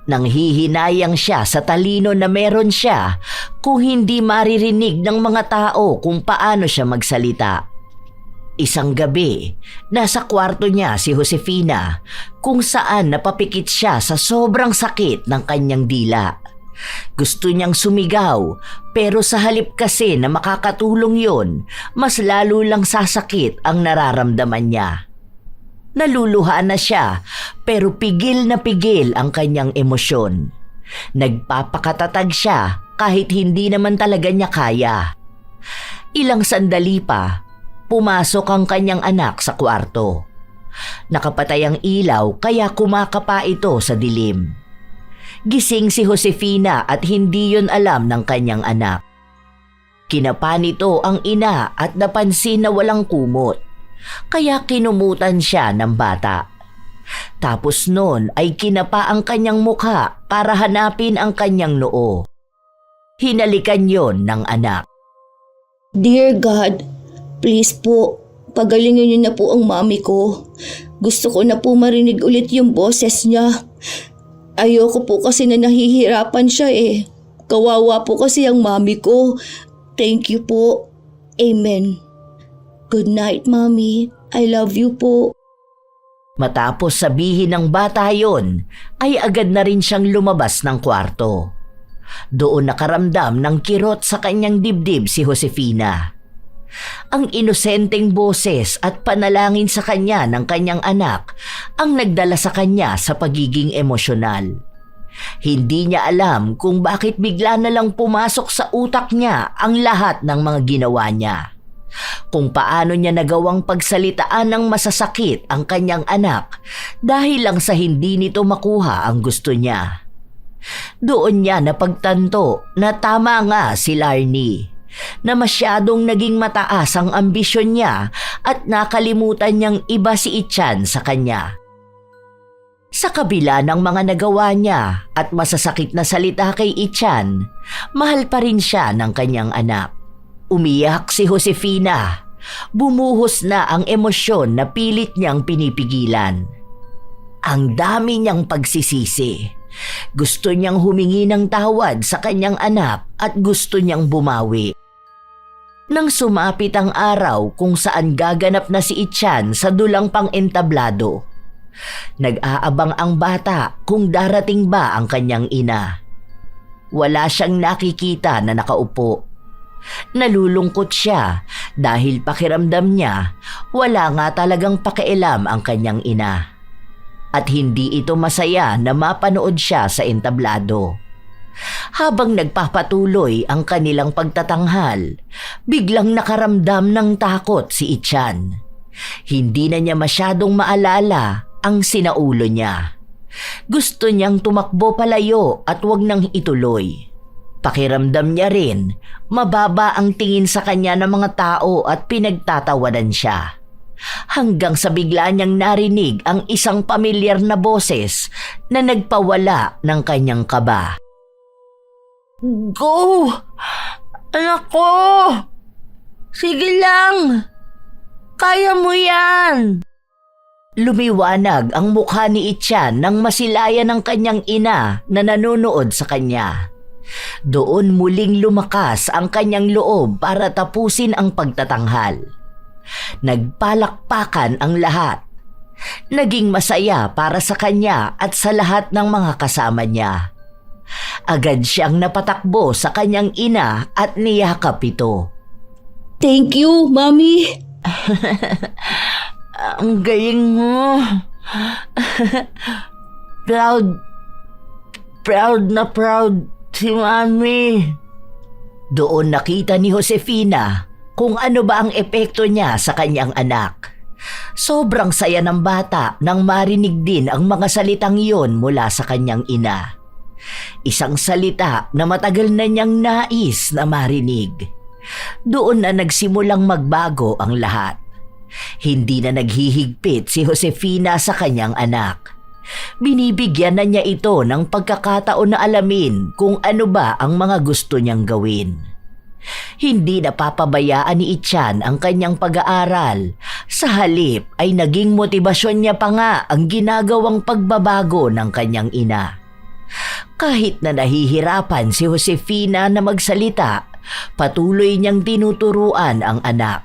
Nanghihinayang siya sa talino na meron siya kung hindi maririnig ng mga tao kung paano siya magsalita. Isang gabi, nasa kwarto niya si Josefina kung saan napapikit siya sa sobrang sakit ng kanyang dila. Gusto niyang sumigaw pero sa halip kasi na makakatulong yon, mas lalo lang sasakit ang nararamdaman niya. Naluluha na siya pero pigil na pigil ang kanyang emosyon. Nagpapakatatag siya kahit hindi naman talaga niya kaya. Ilang sandali pa, pumasok ang kanyang anak sa kwarto. Nakapatay ang ilaw kaya kumakapa ito sa dilim. Gising si Josefina at hindi yon alam ng kanyang anak. Kinapa nito ang ina at napansin na walang kumot. Kaya kinumutan siya ng bata. Tapos noon ay kinapa ang kanyang mukha para hanapin ang kanyang noo. Hinalikan yon ng anak. Dear God, please po, pagalingin niyo na po ang mami ko. Gusto ko na po marinig ulit yung boses niya. Ayoko po kasi na nahihirapan siya eh. Kawawa po kasi ang mami ko. Thank you po. Amen. Good night, Mommy. I love you po. Matapos sabihin ng bata yon, ay agad na rin siyang lumabas ng kwarto. Doon nakaramdam ng kirot sa kanyang dibdib si Josefina. Ang inosenteng boses at panalangin sa kanya ng kanyang anak ang nagdala sa kanya sa pagiging emosyonal. Hindi niya alam kung bakit bigla na lang pumasok sa utak niya ang lahat ng mga ginawa niya. Kung paano niya nagawang pagsalitaan ng masasakit ang kanyang anak dahil lang sa hindi nito makuha ang gusto niya. Doon niya napagtanto na tama nga si Larnie, na masyadong naging mataas ang ambisyon niya at nakalimutan niyang iba si Ichan sa kanya. Sa kabila ng mga nagawa niya at masasakit na salita kay Ichan, mahal pa rin siya ng kanyang anak. Umiyak si Josefina. Bumuhos na ang emosyon na pilit niyang pinipigilan. Ang dami niyang pagsisisi. Gusto niyang humingi ng tawad sa kanyang anak at gusto niyang bumawi. Nang sumapit ang araw kung saan gaganap na si Ichan sa dulang pang-entablado, nag-aabang ang bata kung darating ba ang kanyang ina. Wala siyang nakikita na nakaupo. Nalulungkot siya dahil pakiramdam niya wala nga talagang pakialam ang kanyang ina. At hindi ito masaya na mapanood siya sa entablado. Habang nagpapatuloy ang kanilang pagtatanghal, biglang nakaramdam ng takot si Ichan. Hindi na niya masyadong maalala ang sinaulo niya. Gusto niyang tumakbo palayo at wag nang ituloy. Pakiramdam niya rin, mababa ang tingin sa kanya ng mga tao at pinagtatawanan siya. Hanggang sa bigla niyang narinig ang isang pamilyar na boses na nagpawala ng kanyang kaba. Go! Anak ko! Sige lang! Kaya mo yan! Lumiwanag ang mukha ni Ichan nang masilayan ng kanyang ina na nanonood sa kanya. Doon muling lumakas ang kanyang loob para tapusin ang pagtatanghal. Nagpalakpakan ang lahat. Naging masaya para sa kanya at sa lahat ng mga kasama niya. Agad siyang napatakbo sa kanyang ina at niyakap ito. Thank you, Mommy. Ang galing mo. Proud na proud si Mami. Doon nakita ni Josefina kung ano ba ang epekto niya sa kanyang anak. Sobrang saya ng bata nang marinig din ang mga salitang iyon mula sa kanyang ina. Isang salita na matagal na niyang nais na marinig. Doon na nagsimulang magbago ang lahat. Hindi na naghihigpit si Josefina sa kanyang anak. Binibigyan na niya ito ng pagkakataon na alamin kung ano ba ang mga gusto niyang gawin. Hindi napapabayaan ni Ichan ang kanyang pag-aaral Sa halip ay naging motibasyon niya pa nga ang ginagawang pagbabago ng kanyang ina. Kahit na nahihirapan si Josefina na magsalita, patuloy niyang tinuturuan ang anak.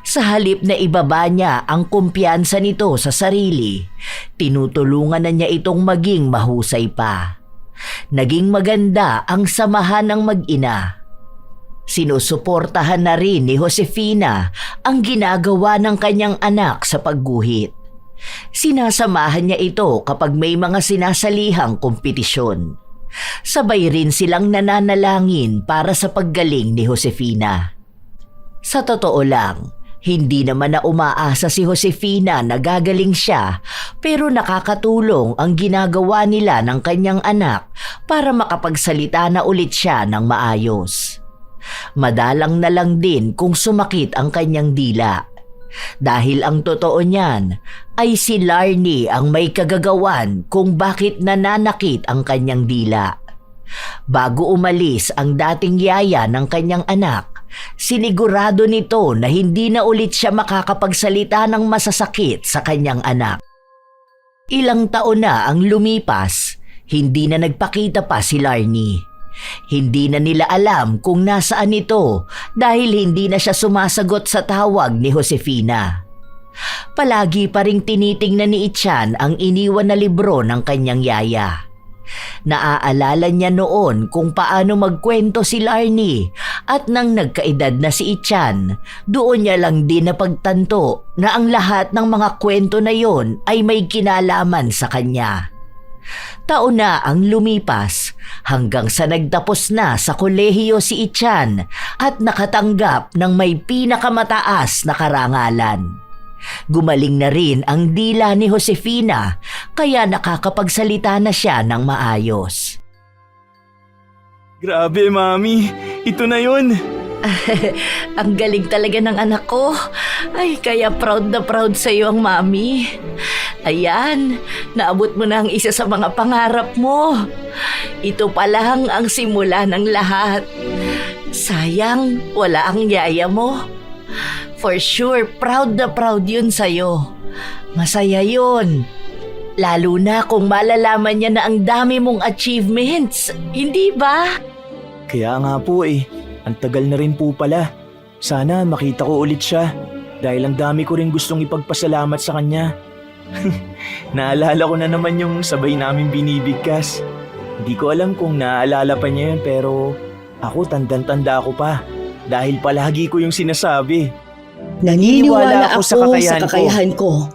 Sa halip na ibaba niya ang kumpiyansa nito sa sarili, tinutulungan na niya itong maging mahusay pa. Naging maganda ang samahan ng mag-ina. Sinusuportahan na rin ni Josefina ang ginagawa ng kanyang anak sa pagguhit. Sinasamahan niya ito kapag may mga sinasalihang kompetisyon. Sabay rin silang nananalangin para sa paggaling ni Josefina. Sa totoo lang, hindi naman na umaasa si Josefina na gagaling siya, pero nakakatulong ang ginagawa nila ng kanyang anak para makapagsalita na ulit siya ng maayos. Madalang na lang din kung sumakit ang kanyang dila. Dahil ang totoo niyan ay si Larnie ang may kagagawan kung bakit nananakit ang kanyang dila. Bago umalis ang dating yaya ng kanyang anak, sinigurado nito na hindi na ulit siya makakapagsalita ng masasakit sa kanyang anak. Ilang taon na ang lumipas, hindi na nagpakita pa si Larnie. Hindi na nila alam kung nasaan ito dahil hindi na siya sumasagot sa tawag ni Josefina. Palagi pa ring tinitingnan ni Ichan ang iniwan na libro ng kanyang yaya. Naaalala niya noon kung paano magkwento si Larnie at nang nagkaedad na si Ichan, doon niya lang din napagtanto na ang lahat ng mga kwento na yon ay may kinalaman sa kanya. Taon na ang lumipas hanggang sa nagtapos na sa kolehiyo si Ichan at nakatanggap ng may pinakamataas na karangalan. Gumaling na rin ang dila ni Josefina kaya nakakapagsalita na siya ng maayos. Grabe, Mami. Ito na yun. Ang galing talaga ng anak ko. Ay, kaya proud na proud sa iyo ang mami. Ayan, naabot mo na ang isa sa mga pangarap mo. Ito pa lang ang simula ng lahat. Sayang, wala ang yaya mo. For sure, proud na proud yun sa'yo. Masaya yun. Lalo na kung malalaman niya na ang dami mong achievements. Hindi ba? Kaya nga po eh. Ang tagal na rin po pala. Sana makita ko ulit siya. Dahil ang dami ko rin gustong ipagpasalamat sa kanya. Naalala ko na naman yung sabay namin binibigkas. Hindi ko alam kung naaalala pa niya yun pero ako tandang-tanda ko pa. Dahil palagi ko yung sinasabi. Naniniwala ako sa kakayahan ko.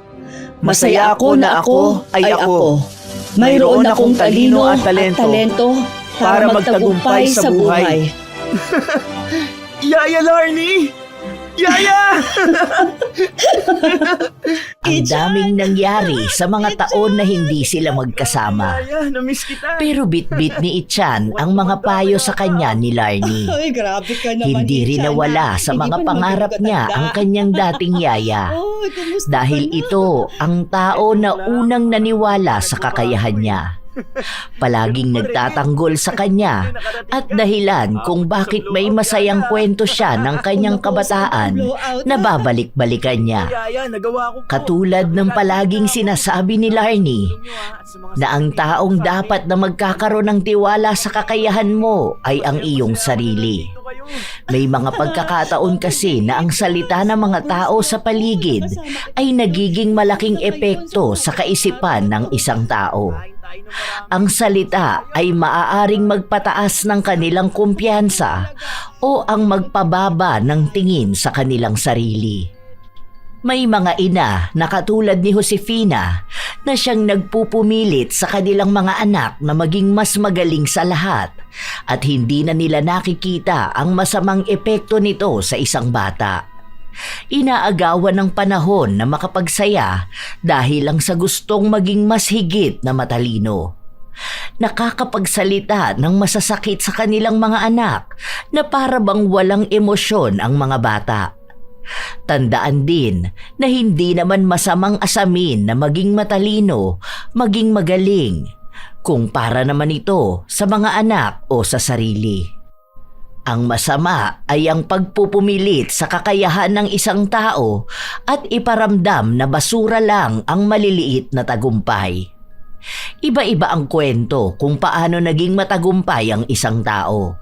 Masaya ako na ako ay ako. Mayroon akong talino at talento para magtagumpay sa buhay. Yaya Larnie! Yaya! Ang daming nangyari sa mga taon na hindi sila magkasama. Yaya, namiss kita. Pero bit-bit ni Ichan ang mga payo sa kanya ni Larnie. Ay, grabe ka naman. Hindi rin nawala sa mga pangarap niya ang kanyang dating yaya. Dahil ito ang tao na unang naniwala sa kakayahan niya. Palaging nagtatanggol sa kanya at dahilan kung bakit may masayang kwento siya ng kanyang kabataan na babalik-balikan niya. Katulad ng palaging sinasabi ni Larnie na ang taong dapat na magkakaroon ng tiwala sa kakayahan mo ay ang iyong sarili. May mga pagkakataon kasi na ang salita ng mga tao sa paligid ay nagiging malaking epekto sa kaisipan ng isang tao. Ang salita ay maaaring magpataas ng kanilang kumpiyansa o ang magpababa ng tingin sa kanilang sarili. May mga ina na katulad ni Josefina na siyang nagpupumilit sa kanilang mga anak na maging mas magaling sa lahat at hindi na nila nakikita ang masamang epekto nito sa isang bata. Inaagawan ng panahon na makapagsaya dahil lang sa gustong maging mas higit na matalino. Nakakapagsalita ng masasakit sa kanilang mga anak na para bang walang emosyon ang mga bata. Tandaan din na hindi naman masamang asamin na maging matalino, maging magaling, kung para naman ito sa mga anak o sa sarili. Ang masama ay ang pagpupumilit sa kakayahan ng isang tao at iparamdam na basura lang ang maliliit na tagumpay. Iba-iba ang kwento kung paano naging matagumpay ang isang tao.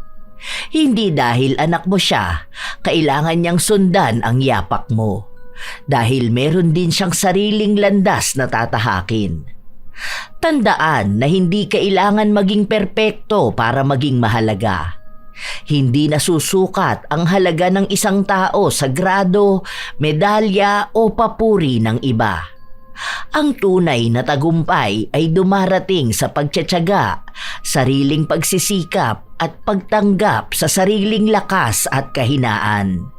Hindi dahil anak mo siya, kailangan niyang sundan ang yapak mo. Dahil meron din siyang sariling landas na tatahakin. Tandaan na hindi kailangan maging perpekto para maging mahalaga. Hindi nasusukat ang halaga ng isang tao sa grado, medalya o papuri ng iba. Ang tunay na tagumpay ay dumarating sa pagtiyatiyaga, sariling pagsisikap at pagtanggap sa sariling lakas at kahinaan.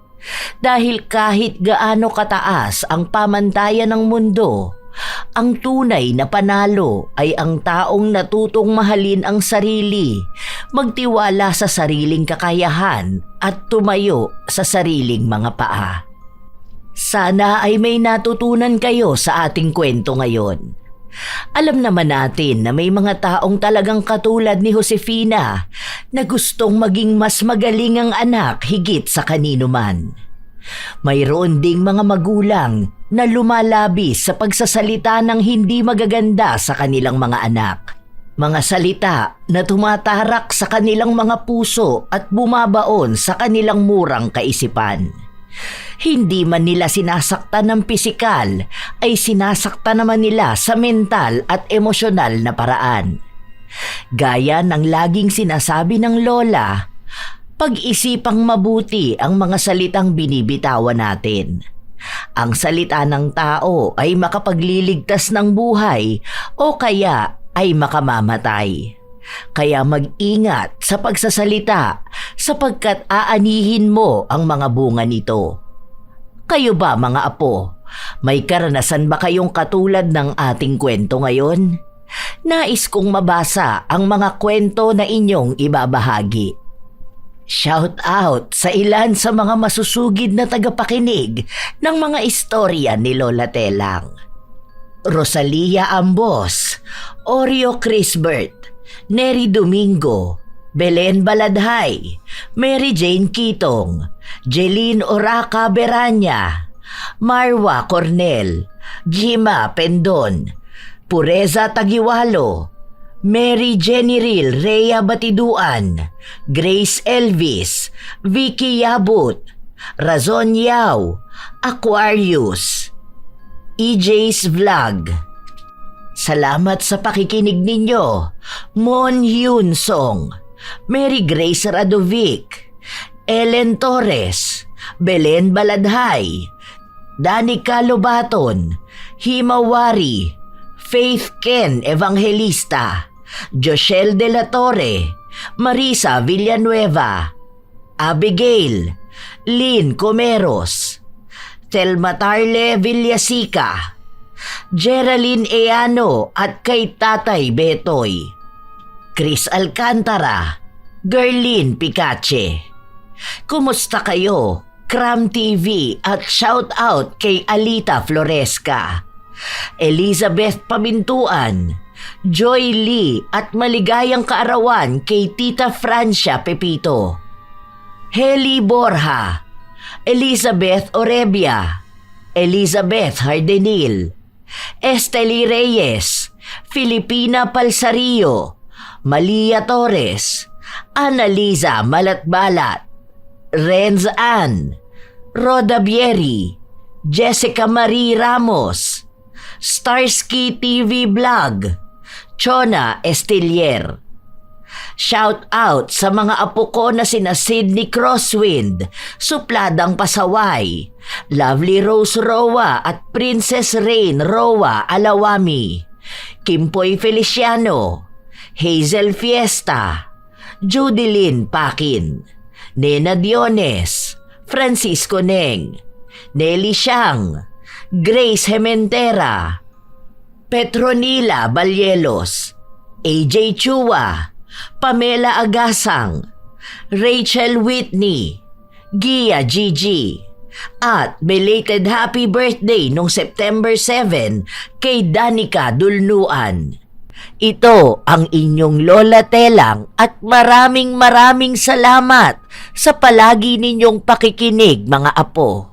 Dahil kahit gaano kataas ang pamantayan ng mundo, ang tunay na panalo ay ang taong natutong mahalin ang sarili, magtiwala sa sariling kakayahan at tumayo sa sariling mga paa. Sana ay may natutunan kayo sa ating kwento ngayon. Alam naman natin na may mga taong talagang katulad ni Josefina na gustong maging mas magaling ang anak higit sa kanino man. Mayroon ding mga magulang na lumalabis sa pagsasalita ng hindi magaganda sa kanilang mga anak. Mga salita na tumatarak sa kanilang mga puso at bumabaon sa kanilang murang kaisipan. Hindi man nila sinasaktan ng pisikal, ay sinasaktan naman nila sa mental at emosyonal na paraan. Gaya ng laging sinasabi ng lola, pag-isipang mabuti ang mga salitang binibitawan natin. Ang salita ng tao ay makapagliligtas ng buhay o kaya ay makamamatay. Kaya mag-ingat sa pagsasalita sapagkat aanihin mo ang mga bunga nito. Kayo ba mga apo, may karanasan ba kayong katulad ng ating kwento ngayon? Nais kong mabasa ang mga kwento na inyong ibabahagi. Shout out sa ilan sa mga masusugid na tagapakinig ng mga istorya ni Lola Telang. Rosalia Ambos, Oreo Crisbert, Neri Domingo, Belen Baladhay, Mary Jane Kitong, Jeline Oraca Beranya, Marwa Cornel, Gima Pendon, Pureza Tagiwalo, Mary Jenny Rhea Batiduan, Grace Elvis, Vicky Yabut, Razon Yao, Aquarius, EJ's Vlog. Salamat sa pakikinig ninyo, Mon Hyun Song, Mary Grace Radovic, Ellen Torres, Belen Baladhay, Danica Lobaton, Himawari, Faith Ken Evangelista, Joshel De La Torre, Marisa Villanueva, Abigail, Lynn Comeros, Telma Tarle Villasica, Geraldine Eano at kay Tatay Betoy, Chris Alcantara, Gerlin Picache. Kumusta kayo? Kram TV at shout out kay Alita Floresca, Elizabeth Pabintuan, Joy Lee at maligayang kaarawan kay Tita Francia Pepito, Heli Borja, Elizabeth Orebia, Elizabeth Hardenil, Esteli Reyes, Filipina Palsario, Malia Torres, Annaliza Malatbalat, Renz Ann, Roda Bieri, Jessica Marie Ramos, Starsky TV Vlog, Chona Estilier. Shout out sa mga apo ko na sina Sydney Crosswind, Supladang Pasaway, Lovely Rose Roa at Princess Rain Roa Alawami, Kimpoy Feliciano, Hazel Fiesta, Judilyn Pakin, Nena Diones, Francisco Neng, Nelly Siang, Grace Hementera, Petronila Balyelos, AJ Chua, Pamela Agasang, Rachel Whitney, Gia Gigi, at belated happy birthday noong September 7 kay Danica Dulnuan. Ito ang inyong Lola Telang at maraming salamat sa palagi ninyong pakikinig, mga apo.